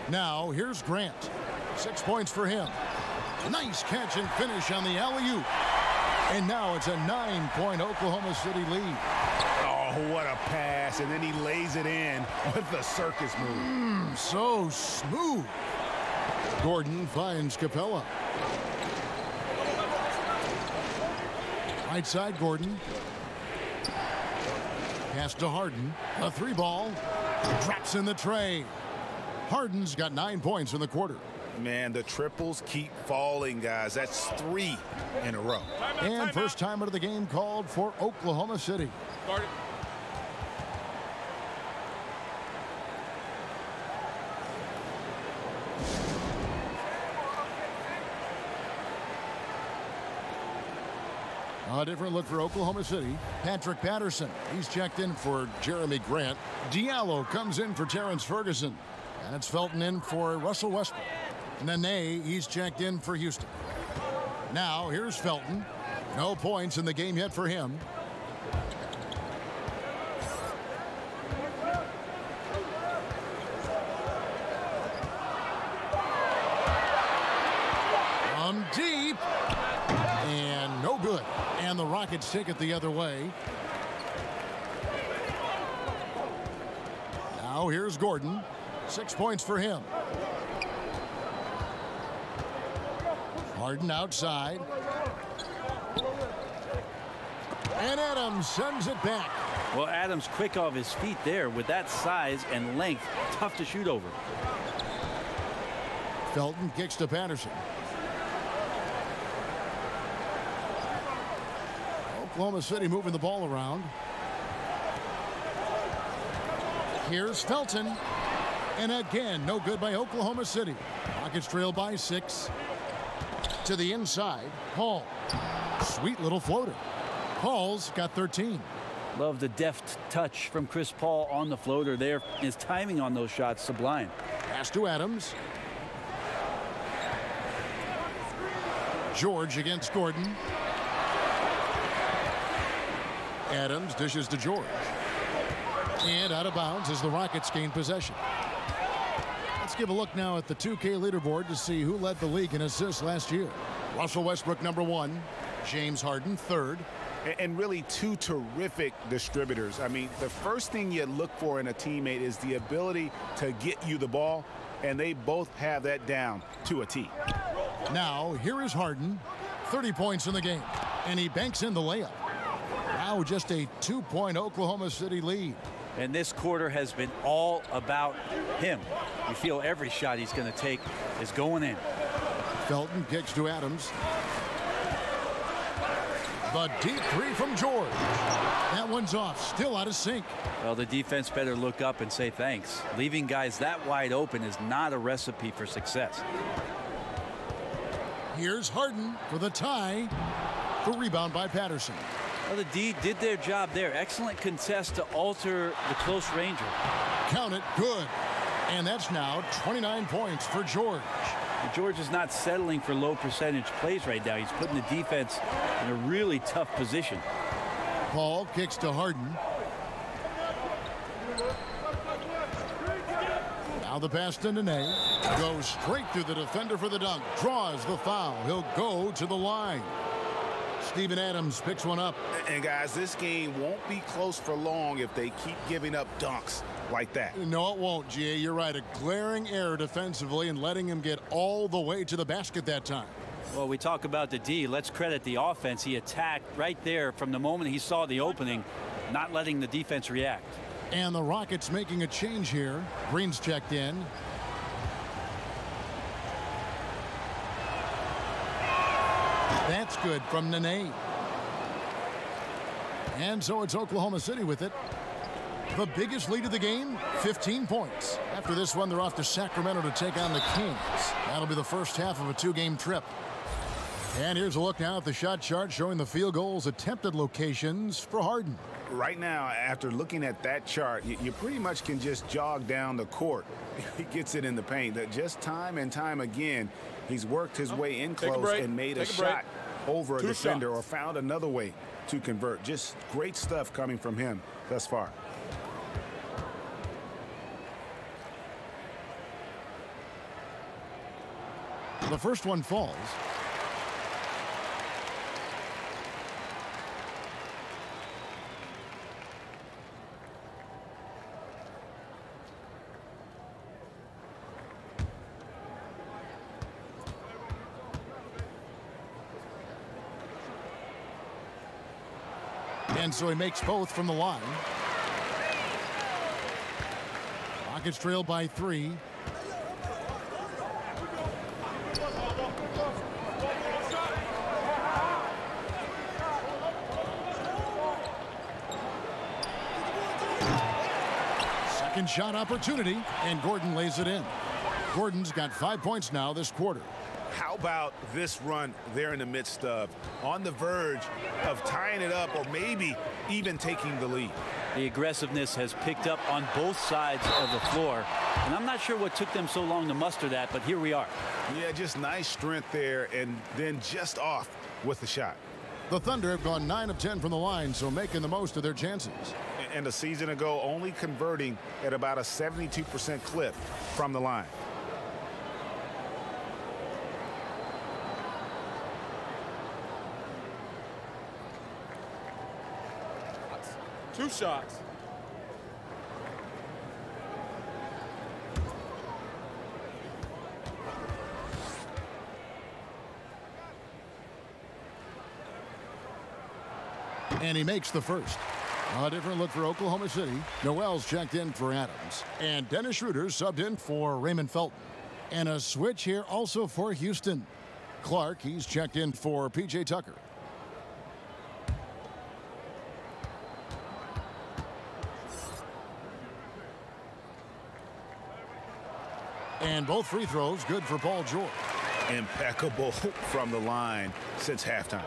Now here's Grant. 6 points for him. Nice catch and finish on the alley-oop. And now it's a 9-point Oklahoma City lead. Oh, what a pass. And then he lays it in with the circus move. So smooth. Gordon finds Capella. Right side, Gordon. Pass to Harden. A 3-ball. Drops in the tray. Harden's got 9 points in the quarter. Man, the triples keep falling, guys. That's 3 in a row. And first time out of the game called for Oklahoma City. A different look for Oklahoma City. Patrick Patterson. He's checked in for Jeremy Grant. Diallo comes in for Terrence Ferguson. And it's Felton in for Russell Westbrook. Nene, he's checked in for Houston. Now, here's Felton. No points in the game yet for him. Deep. And no good. And the Rockets take it the other way. Now, here's Gordon. 6 points for him. Harden outside. And Adams sends it back. Well, Adams quick off his feet there. With that size and length, tough to shoot over. Felton kicks to Patterson. Oklahoma City moving the ball around. Here's Felton. And again, no good by Oklahoma City. Rockets trail by 6. To the inside, Paul. Sweet little floater. Paul's got 13. Love the deft touch from Chris Paul on the floater there. His timing on those shots sublime. Pass to Adams. George against Gordon. Adams dishes to George. And out of bounds as the Rockets gain possession. Let's give a look now at the 2K leaderboard to see who led the league in assists last year. Russell Westbrook, #1. James Harden, 3rd. And really 2 terrific distributors. I mean, the first thing you look for in a teammate is the ability to get you the ball, and they both have that down to a T. Now, here is Harden. 30 points in the game, and he banks in the layup. Now just a 2-point Oklahoma City lead. And this quarter has been all about him. You feel every shot he's going to take is going in. Felton kicks to Adams. The deep 3 from George. That one's off. Still out of sync. Well, the defense better look up and say thanks. Leaving guys that wide open is not a recipe for success. Here's Harden for the tie. The rebound by Patterson. Well, the D did their job there. Excellent contest to alter the close ranger. Count it. Good. And that's now 29 points for George. George is not settling for low percentage plays right now. He's putting the defense in a really tough position. Paul kicks to Harden. Now the pass to Nene. Goes straight through the defender for the dunk. Draws the foul. He'll go to the line. Steven Adams picks one up. And guys, this game won't be close for long if they keep giving up dunks like that. No, it won't, G.A. You're right. A glaring error defensively and letting him get all the way to the basket that time. Well, we talk about the D. Let's credit the offense. He attacked right there from the moment he saw the opening, not letting the defense react. And the Rockets making a change here. Green's checked in. That's good from Nene. And so it's Oklahoma City with it. The biggest lead of the game, 15 points. After this one, they're off to Sacramento to take on the Kings. That'll be the first half of a 2-game trip. And here's a look now at the shot chart showing the field goals attempted locations for Harden. Right now, after looking at that chart, you pretty much can just jog down the court. He gets it in the paint. That just time and time again, he's worked his way in close and made a shot over a defender or found another way to convert. Just great stuff coming from him thus far. The first one falls. And so he makes both from the line. Rockets trail by 3. Second shot opportunity, and Gordon lays it in. Gordon's got 5 points now this quarter. How about this run there in the midst of, on the verge of tying it up or maybe even taking the lead? The aggressiveness has picked up on both sides of the floor. And I'm not sure what took them so long to muster that, but here we are. Yeah, just nice strength there and then just off with the shot. The Thunder have gone 9 of 10 from the line, so making the most of their chances. And a season ago, only converting at about a 72% clip from the line. Two shots. And he makes the first. A different look for Oklahoma City. Noel's checked in for Adams. And Dennis Schroeder subbed in for Raymond Felton. And a switch here also for Houston. Clark, he's checked in for P.J. Tucker. And both free throws good for Paul George. Impeccable from the line since halftime.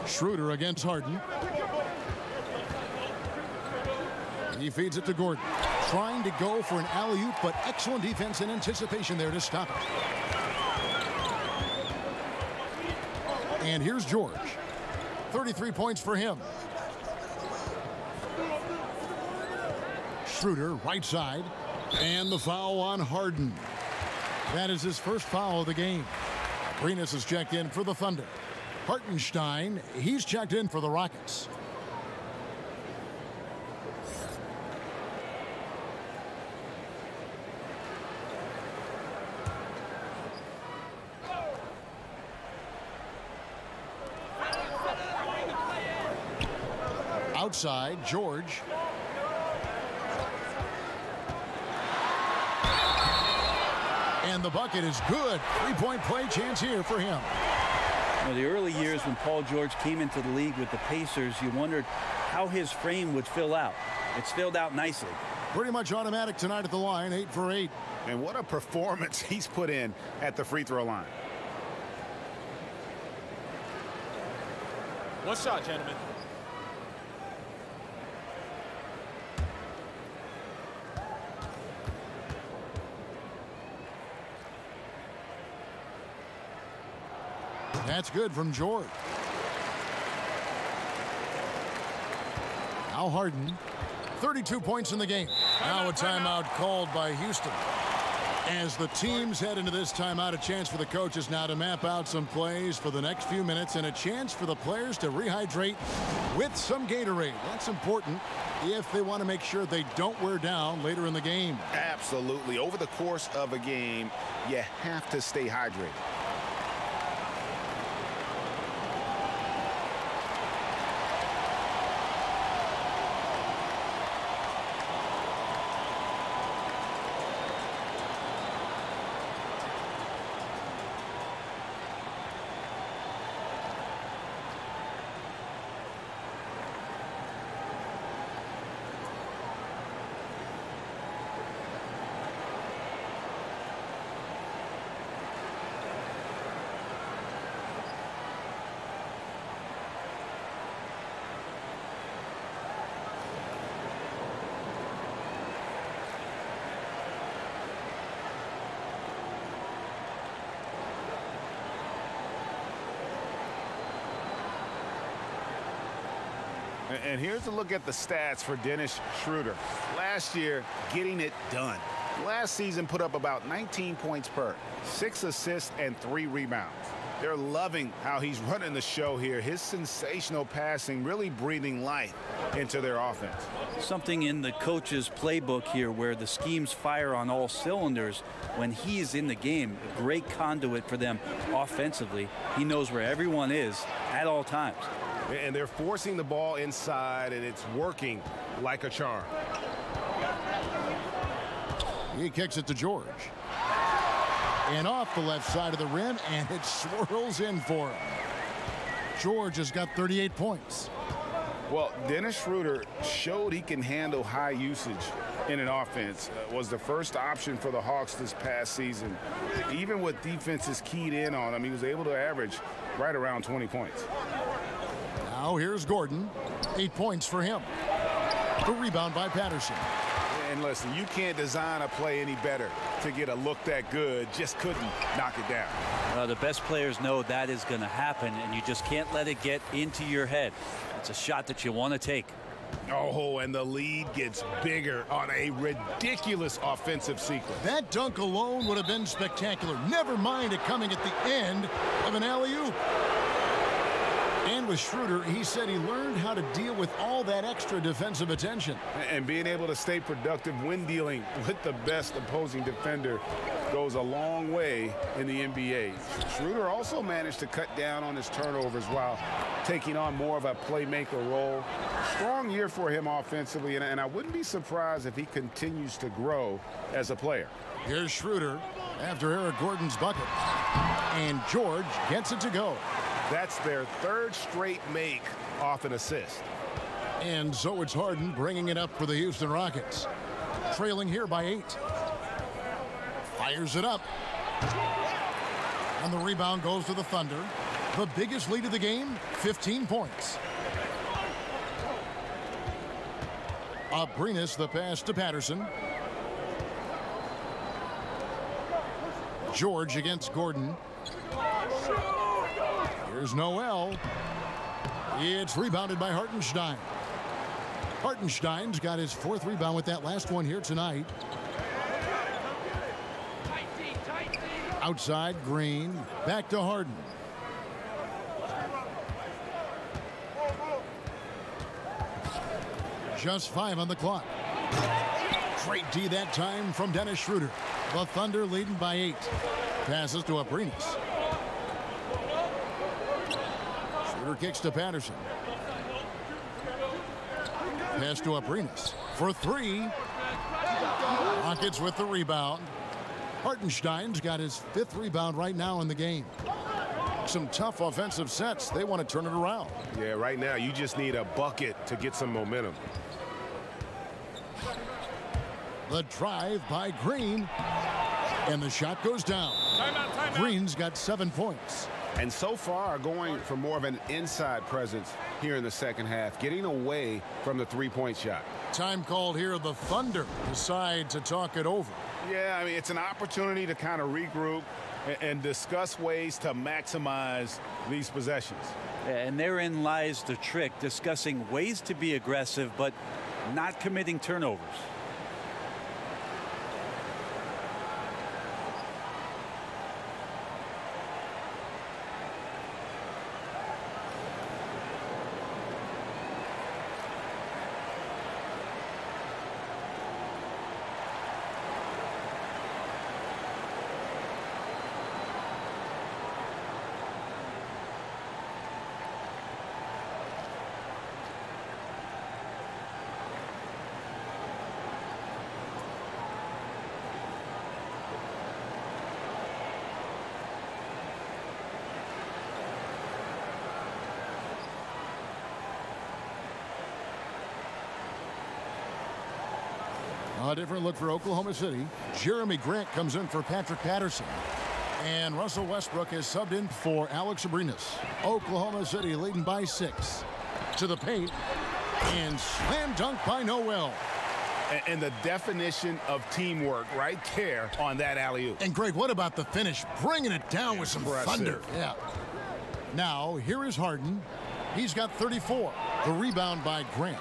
Schroeder against Harden. He feeds it to Gordon. Trying to go for an alley-oop, but excellent defense and anticipation there to stop it. And here's George. 33 points for him. Schroeder, right side. And the foul on Harden. That is his first foul of the game. Arenas is checked in for the Thunder. Hartenstein, he's checked in for the Rockets. Outside, George. And the bucket is good. Three-point play chance here for him. Well, the early years when Paul George came into the league with the Pacers, you wondered how his frame would fill out. It's filled out nicely. Pretty much automatic tonight at the line, 8 for 8. And what a performance he's put in at the free throw line. One shot, gentlemen. That's good from George. Now Harden. 32 points in the game. Now a timeout called by Houston. As the teams head into this timeout, a chance for the coaches now to map out some plays for the next few minutes and a chance for the players to rehydrate with some Gatorade. That's important if they want to make sure they don't wear down later in the game. Absolutely. Over the course of a game, you have to stay hydrated. And here's a look at the stats for Dennis Schroeder. Last year, getting it done. Last season put up about 19 points per, 6 assists and 3 rebounds. They're loving how he's running the show here. His sensational passing really breathing life into their offense. Something in the coach's playbook here where the schemes fire on all cylinders. When he is in the game, a great conduit for them offensively. He knows where everyone is at all times. And they're forcing the ball inside, and it's working like a charm. He kicks it to George. And off the left side of the rim, and it swirls in for him. George has got 38 points. Well, Dennis Schroeder showed he can handle high usage in an offense. Was the first option for the Hawks this past season. Even with defenses keyed in on him, he was able to average right around 20 points. Now here's Gordon. 8 points for him. The rebound by Patterson. And listen, you can't design a play any better to get a look that good. Just couldn't knock it down. The best players know that is going to happen, and you just can't let it get into your head. It's a shot that you want to take. Oh, and the lead gets bigger on a ridiculous offensive sequence. That dunk alone would have been spectacular. Never mind it coming at the end of an alley-oop. And with Schroeder, he said he learned how to deal with all that extra defensive attention. And being able to stay productive when dealing with the best opposing defender goes a long way in the NBA. Schroeder also managed to cut down on his turnovers while taking on more of a playmaker role. Strong year for him offensively, and I wouldn't be surprised if he continues to grow as a player. Here's Schroeder after Eric Gordon's bucket. And George gets it to go. That's their third straight make off an assist. And so it's Harden bringing it up for the Houston Rockets. Trailing here by 8. Fires it up. And the rebound goes to the Thunder. The biggest lead of the game, 15 points. Abrinas the pass to Patterson. George against Gordon. Here's Noel. It's rebounded by Hartenstein. Hartenstein's got his 4th rebound with that last one here tonight. Outside, Green. Back to Harden. Just 5 on the clock. Great D that time from Dennis Schroeder. The Thunder leading by 8. Passes to Abrinas. Schroeder kicks to Patterson. Pass to Abrinas for 3. Rockets with the rebound. Hartenstein's got his 5th rebound right now in the game. Some tough offensive sets. They want to turn it around. Yeah, right now you just need a bucket to get some momentum. The drive by Green. And the shot goes down. Timeout. Green's got 7 points. And so far going for more of an inside presence here in the second half, getting away from the three-point shot. Time called here. The Thunder decide to talk it over. Yeah, I mean, it's an opportunity to kind of regroup and discuss ways to maximize these possessions. And therein lies the trick, discussing ways to be aggressive but not committing turnovers. A different look for Oklahoma City. Jeremy Grant comes in for Patrick Patterson. And Russell Westbrook is subbed in for Alex Abrinas. Oklahoma City leading by 6. To the paint. And slam dunk by Noel. And the definition of teamwork right there on that alley-oop. And Greg, what about the finish? Bringing it down with some thunder. Yeah. Now, here is Harden. He's got 34. The rebound by Grant.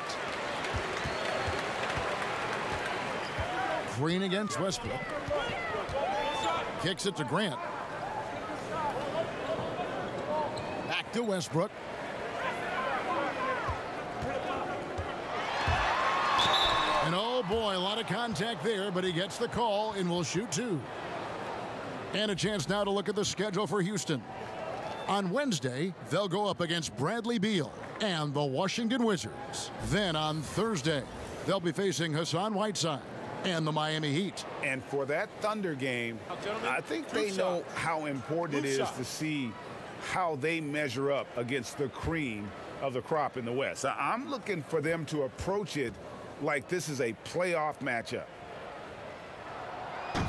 Green against Westbrook. Kicks it to Grant. Back to Westbrook. And oh boy, a lot of contact there, but he gets the call and will shoot two. And a chance now to look at the schedule for Houston. On Wednesday, they'll go up against Bradley Beal and the Washington Wizards. Then on Thursday, they'll be facing Hassan Whiteside and the Miami Heat. And for that Thunder game, I think they know how important it is to see how they measure up against the cream of the crop in the West. I'm looking for them to approach it like this is a playoff matchup.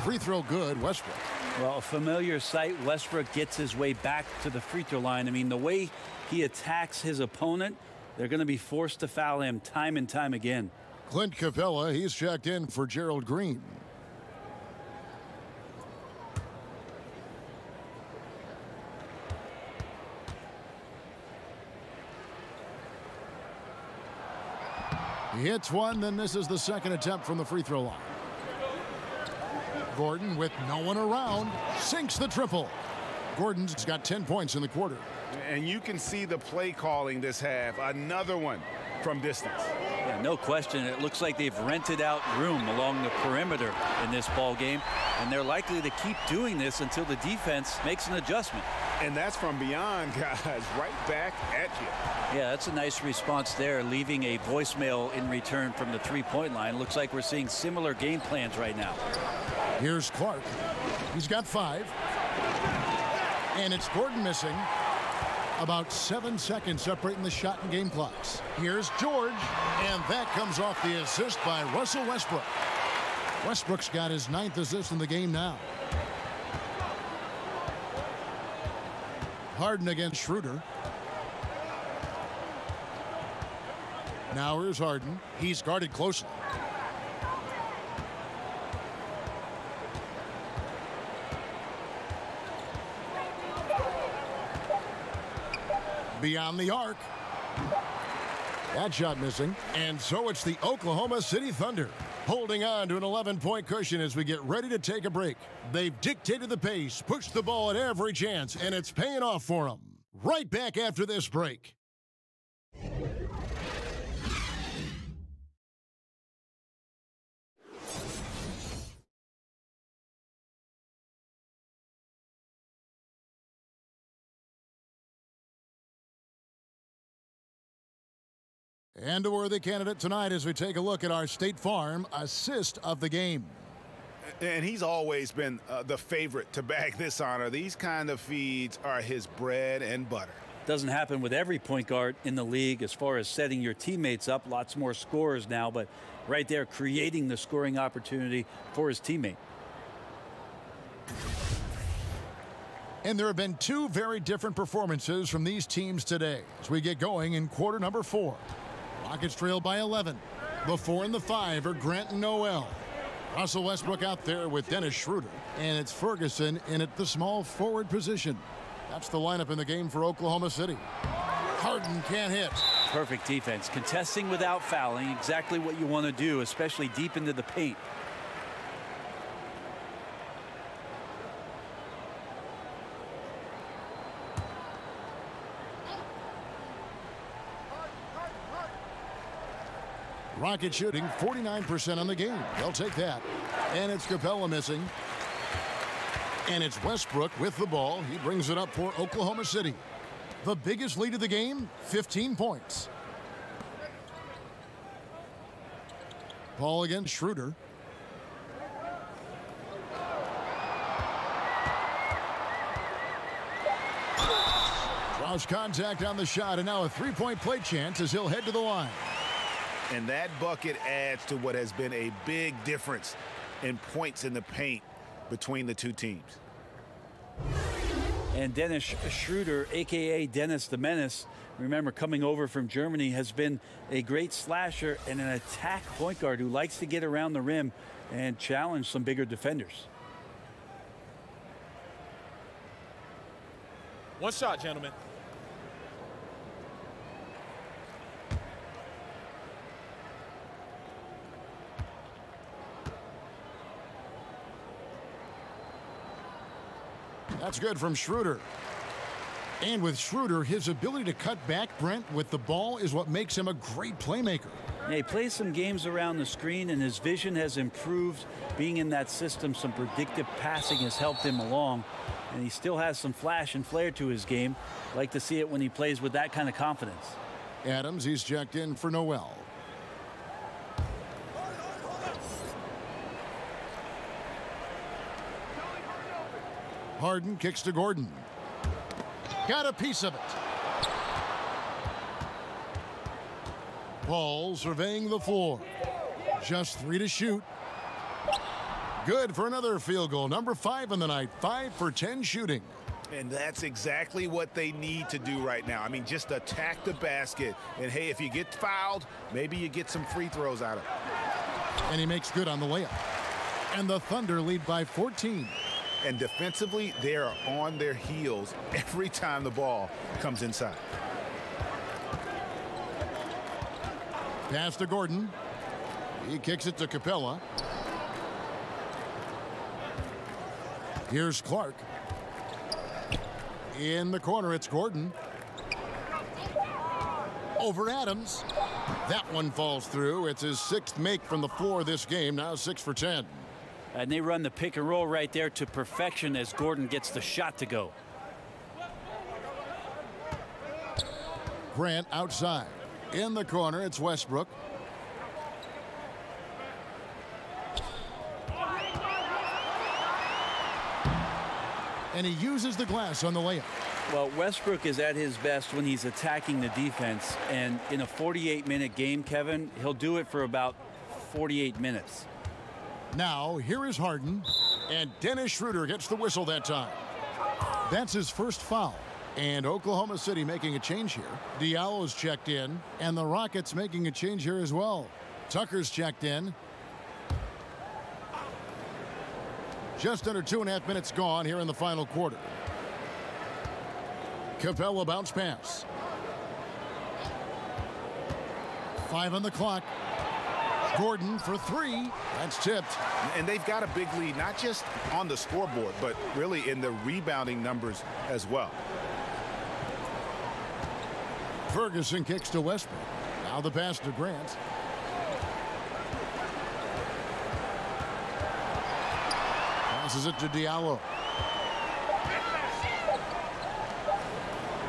Free throw good, Westbrook. Well, a familiar sight. Westbrook gets his way back to the free throw line. I mean, the way he attacks his opponent, they're going to be forced to foul him time and time again. Clint Capella, he's checked in for Gerald Green. He hits one, then this is the second attempt from the free throw line. Gordon, with no one around, sinks the triple. Gordon's got 10 points in the quarter. And you can see the play calling this half. Another one from distance. Yeah, no question. It looks like they've rented out room along the perimeter in this ball game, and they're likely to keep doing this until the defense makes an adjustment. And that's from beyond, guys, right back at you. Yeah, that's a nice response there, leaving a voicemail in return from the three-point line. Looks like we're seeing similar game plans right now. Here's Clark. He's got 5. And it's Gordon missing. About 7 seconds separating the shot and game clocks. Here's George, and that comes off the assist by Russell Westbrook. Westbrook's got his 9th assist in the game now. Harden against Schroeder. Now here's Harden. He's guarded closely. Beyond the arc. That shot missing. And so it's the Oklahoma City Thunder holding on to an 11-point cushion as we get ready to take a break. They've dictated the pace, pushed the ball at every chance, and it's paying off for them. Right back after this break. And a worthy candidate tonight as we take a look at our State Farm assist of the game. And he's always been the favorite to bag this honor. These kind of feeds are his bread and butter. Doesn't happen with every point guard in the league as far as setting your teammates up. Lots more scorers now, but right there creating the scoring opportunity for his teammate. And there have been 2 very different performances from these teams today as we get going in quarter number 4. Rockets trail by 11. The 4 and the 5 are Grant and Noel. Russell Westbrook out there with Dennis Schroeder. And it's Ferguson in at the small forward position. That's the lineup in the game for Oklahoma City. Harden can't hit. Perfect defense. Contesting without fouling. Exactly what you want to do, especially deep into the paint. Rocket shooting 49% on the game. They'll take that. And it's Capella missing. And it's Westbrook with the ball. He brings it up for Oklahoma City. The biggest lead of the game, 15 points. Paul against Schroeder. Draws contact on the shot, and now a three-point play chance as he'll head to the line. And that bucket adds to what has been a big difference in points in the paint between the two teams. And Dennis Schroeder, a.k.a. Dennis the Menace, remember coming over from Germany, has been a great slasher and an attack point guard who likes to get around the rim and challenge some bigger defenders. One shot, gentlemen. That's good from Schroeder. And with Schroeder, his ability to cut back, Brent, with the ball is what makes him a great playmaker. Yeah, he plays some games around the screen, and his vision has improved. Being in that system, some predictive passing has helped him along. And he still has some flash and flair to his game. Like to see it when he plays with that kind of confidence. Adams, he's checked in for Noel. Harden kicks to Gordon. Got a piece of it. Paul surveying the floor. Just 3 to shoot. Good for another field goal. Number 5 in the night. 5 for 10 shooting. And that's exactly what they need to do right now. I mean, just attack the basket. And, hey, if you get fouled, maybe you get some free throws out of it. And he makes good on the layup. And the Thunder lead by 14. And defensively, they are on their heels every time the ball comes inside. Pass to Gordon. He kicks it to Capella. Here's Clark. In the corner, it's Gordon. Over Adams. That one falls through. It's his 6th make from the floor this game. Now 6 for 10. And they run the pick and roll right there to perfection as Gordon gets the shot to go. Grant outside. In the corner, it's Westbrook. And he uses the glass on the layup. Well, Westbrook is at his best when he's attacking the defense. And in a 48-minute game, Kevin, he'll do it for about 48 minutes. Now, here is Harden, and Dennis Schroeder gets the whistle that time. That's his first foul. And Oklahoma City making a change here. Diallo's checked in, and the Rockets making a change here as well. Tucker's checked in. Just under 2.5 minutes gone here in the final quarter. Capella bounce pass. 5 on the clock. Gordon for 3. That's tipped. And they've got a big lead, not just on the scoreboard, but really in the rebounding numbers as well. Ferguson kicks to Westbrook. Now the pass to Grant. Passes it to Diallo.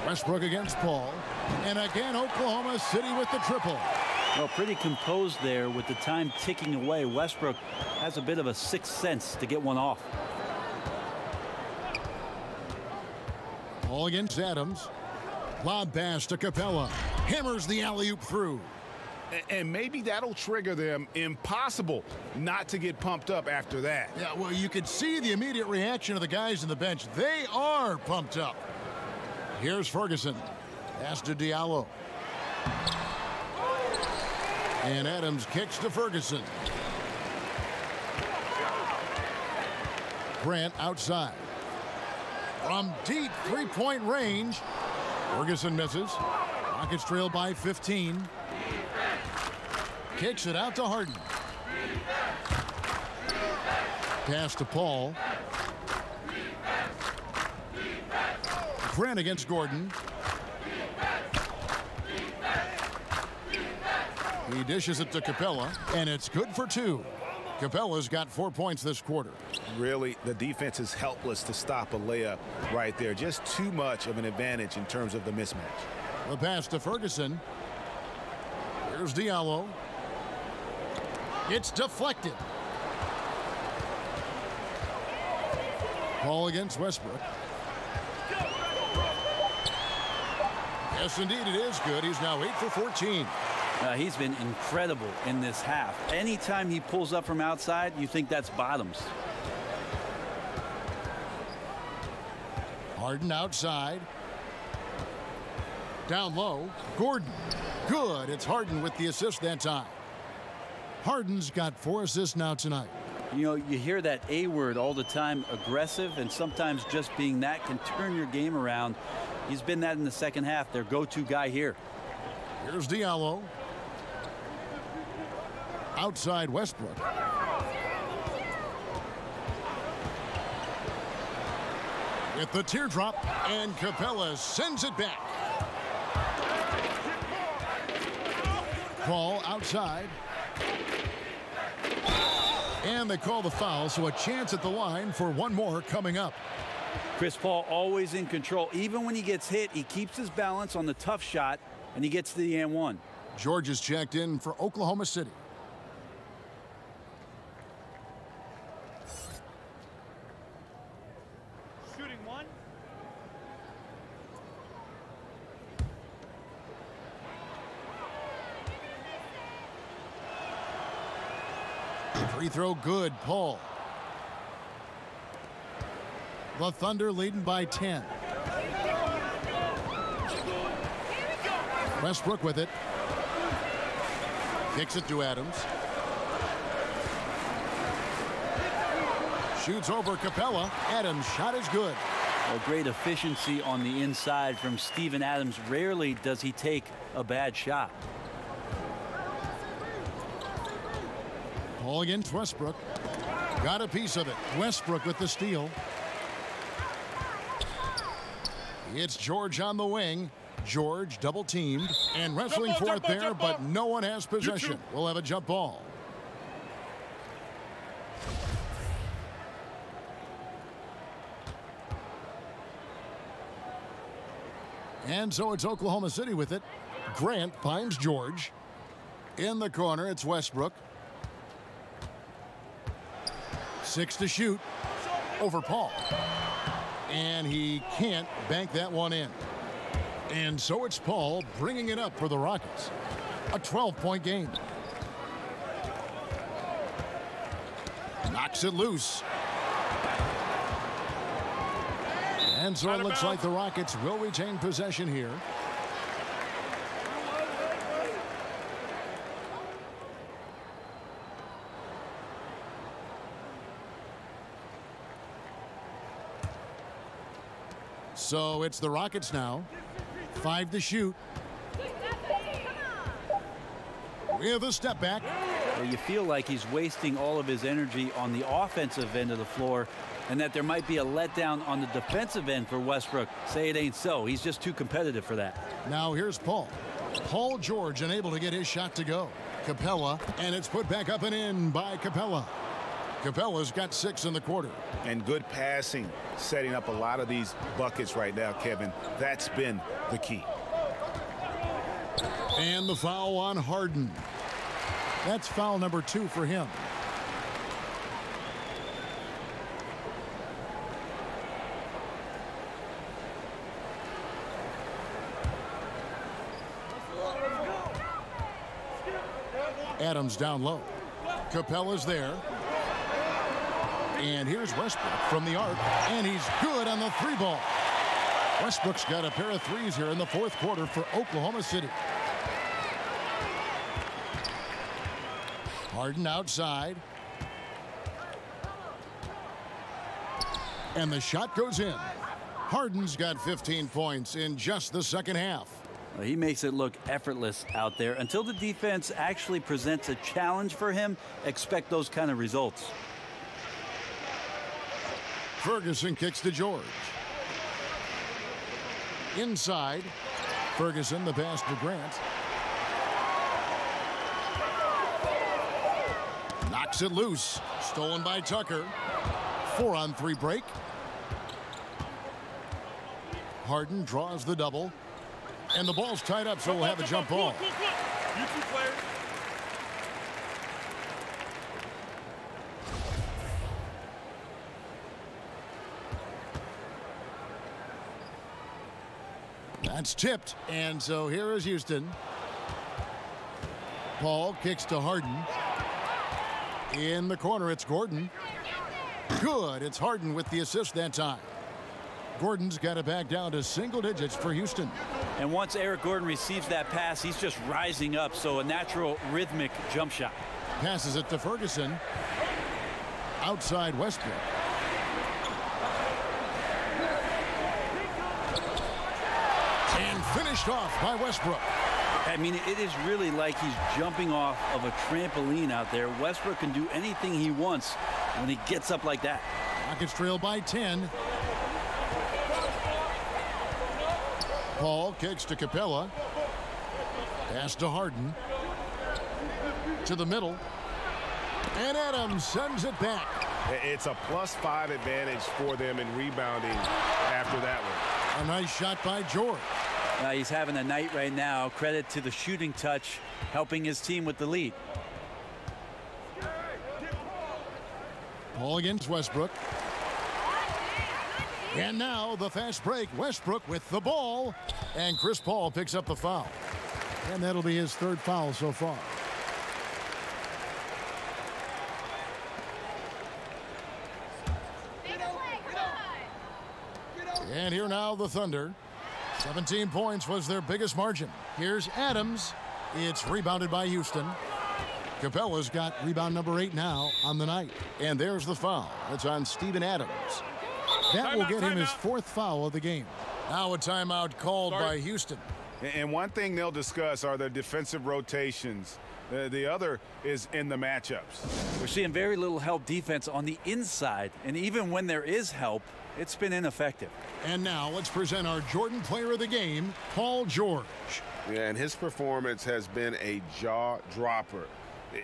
Westbrook against Paul. And again, Oklahoma City with the triple. Well, pretty composed there with the time ticking away. Westbrook has a bit of a sixth sense to get one off. Paul against Adams. Lob pass to Capella. Hammers the alley-oop through. And maybe that'll trigger them. Impossible not to get pumped up after that. Yeah, well, you could see the immediate reaction of the guys on the bench. They are pumped up. Here's Ferguson. Pass to Diallo. And Adams kicks to Ferguson. Grant outside. From deep three-point range. Ferguson misses. Rockets trail by 15. Kicks it out to Harden. Pass to Paul. Grant against Gordon. He dishes it to Capella, and it's good for 2. Capella's got 4 points this quarter. Really, the defense is helpless to stop a layup right there. Just too much of an advantage in terms of the mismatch. The pass to Ferguson. Here's Diallo. It's deflected. Paul against Westbrook. Yes, indeed, it is good. He's now 8 for 14. He's been incredible in this half. Anytime he pulls up from outside, you think that's bottoms. Harden outside. Down low. Gordon. Good. It's Harden with the assist that time. Harden's got 4 assists now tonight. You know, you hear that A word all the time, aggressive, and sometimes just being that can turn your game around. He's been that in the second half, their go-to guy here. Here's Diallo. Outside Westbrook. with the teardrop, and Capella sends it back. Paul outside. And they call the foul, so a chance at the line for one more coming up. Chris Paul always in control. Even when he gets hit, he keeps his balance on the tough shot, and he gets to the and one. George is checked in for Oklahoma City. Shooting one. Free throw good, Paul. The Thunder leading by 10. Westbrook with it. Kicks it to Adams. Shoots over Capella. Adams' shot is good. Well, great efficiency on the inside from Steven Adams. Rarely does he take a bad shot. Paul against Westbrook. Got a piece of it. Westbrook with the steal. It's George on the wing. George double teamed and wrestling for it there, but no one has possession. We'll have a jump ball. And so it's Oklahoma City with it. Grant finds George. In the corner, it's Westbrook. 6 to shoot over Paul. And he can't bank that one in. And so it's Paul bringing it up for the Rockets. A 12-point game. Knocks it loose. And so it looks like the Rockets will retain possession here. So it's the Rockets now. 5 to shoot. With a step back. Well, you feel like he's wasting all of his energy on the offensive end of the floor, and that there might be a letdown on the defensive end for Westbrook. Say it ain't so. He's just too competitive for that. Now here's Paul. Paul George unable to get his shot to go. Capella, and it's put back up and in by Capella. Capella's got 6 in the quarter. And good passing, setting up a lot of these buckets right now, Kevin. That's been the key. And the foul on Harden. That's foul number 2 for him. Adams down low. Capella's there. And here's Westbrook from the arc, and he's good on the 3-ball. Westbrook's got a pair of threes here in the 4th quarter for Oklahoma City. Harden outside. And the shot goes in. Harden's got 15 points in just the second half. Well, he makes it look effortless out there. Until the defense actually presents a challenge for him, expect those kind of results. Ferguson kicks to George. Inside. Ferguson, the pass to Grant. Knocks it loose. Stolen by Tucker. 4-on-3 break. Harden draws the double. And the ball's tied up, so we'll have a jump ball. You two players. That's tipped, and so here is Houston. Paul kicks to Harden. In the corner, it's Gordon. Good, it's Harden with the assist that time. Gordon's got it back down to single digits for Houston. And once Eric Gordon receives that pass, he's just rising up, so a natural rhythmic jump shot. Passes it to Ferguson. Outside Westbrook. And finished off by Westbrook. I mean, it is really like he's jumping off of a trampoline out there. Westbrook can do anything he wants when he gets up like that. Rockets trail by 10. Paul kicks to Capella. Pass to Harden. To the middle. And Adams sends it back. It's a +5 advantage for them in rebounding after that one. A nice shot by George. He's having a night right now. Credit to the shooting touch, helping his team with the lead. Paul against Westbrook. And now the fast break. Westbrook with the ball. And Chris Paul picks up the foul. And that'll be his 3rd foul so far. And here now the Thunder. 17 points was their biggest margin. Here's Adams. It's rebounded by Houston. Capella's got rebound number 8 now on the night. And there's the foul. It's on Steven Adams. That will get him his 4th foul of the game. Now a timeout called by Houston. And one thing they'll discuss are their defensive rotations. The other is in the matchups. We're seeing very little help defense on the inside. And even when there is help, it's been ineffective. And now let's present our Jordan Player of the Game, Paul George. Yeah, and his performance has been a jaw-dropper.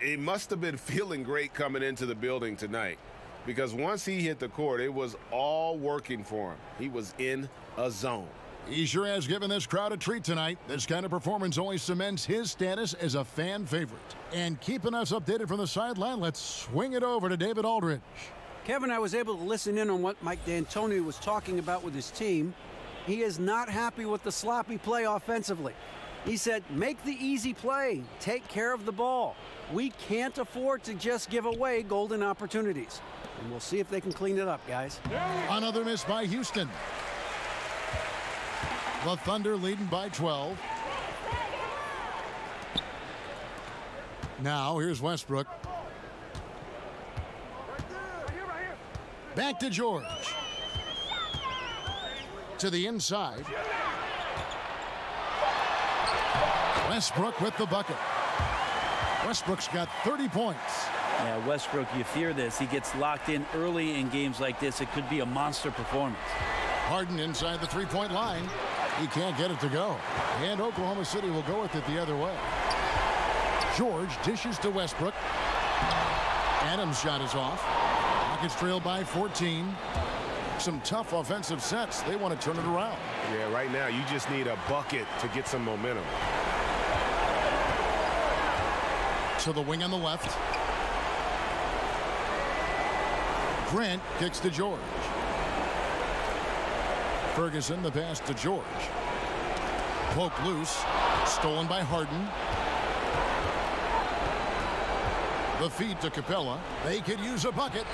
He must have been feeling great coming into the building tonight, because once he hit the court, it was all working for him. He was in a zone. He sure has given this crowd a treat tonight. This kind of performance only cements his status as a fan favorite. And keeping us updated from the sideline, let's swing it over to David Aldridge. Kevin, I was able to listen in on what Mike D'Antoni was talking about with his team. He is not happy with the sloppy play offensively. He said, make the easy play. Take care of the ball. We can't afford to just give away golden opportunities. And we'll see if they can clean it up, guys. Another miss by Houston. The Thunder leading by 12. Now here's Westbrook. Back to George. To the inside. Westbrook with the bucket. Westbrook's got 30 points. Yeah, Westbrook, you fear this. He gets locked in early in games like this. It could be a monster performance. Harden inside the three-point line. He can't get it to go. And Oklahoma City will go with it the other way. George dishes to Westbrook. Adams' shot is off. Rockets trail by 14. Some tough offensive sets. They want to turn it around. Yeah, right now you just need a bucket to get some momentum. To the wing on the left. Grant kicks to George. Ferguson, the pass to George. Poke loose. Stolen by Harden. The feed to Capella. They could use a bucket.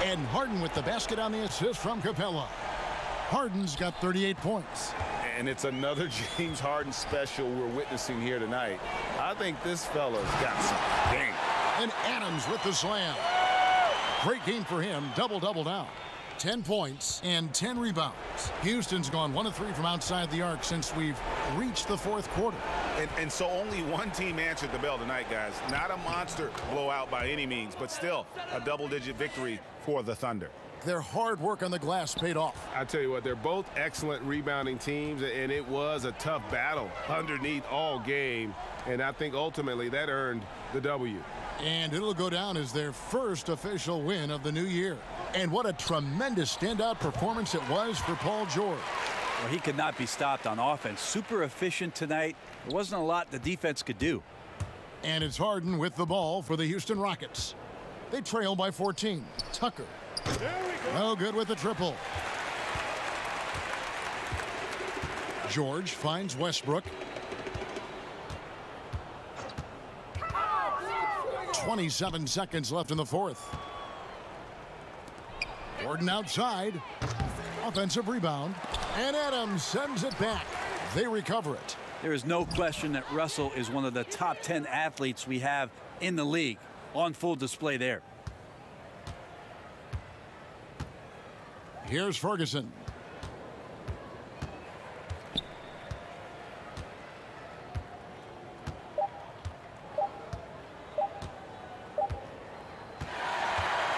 And Harden with the basket on the assist from Capella. Harden's got 38 points. And it's another James Harden special we're witnessing here tonight. I think this fella's got some game. And Adams with the slam. Great game for him. Double-double down. 10 points and 10 rebounds. Houston's gone 1 of 3 from outside the arc since we've reached the fourth quarter. And so only one team answered the bell tonight, guys. Not a monster blowout by any means, but still a double-digit victory for the Thunder. Their hard work on the glass paid off. I tell you what, they're both excellent rebounding teams, and it was a tough battle underneath all game. And I think ultimately that earned the W. And it'll go down as their first official win of the new year. And what a tremendous standout performance it was for Paul George. Well, he could not be stopped on offense. Super efficient tonight. There wasn't a lot the defense could do. And it's Harden with the ball for the Houston Rockets. They trail by 14. Tucker. No good with the triple. George finds Westbrook. 27 seconds left in the fourth. Gordon outside. Offensive rebound. And Adams sends it back. They recover it. There is no question that Russell is one of the top 10 athletes we have in the league. On full display there. Here's Ferguson.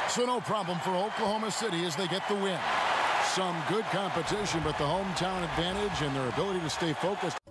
So no problem for Oklahoma City as they get the win. some good competition, but the hometown advantage and their ability to stay focused.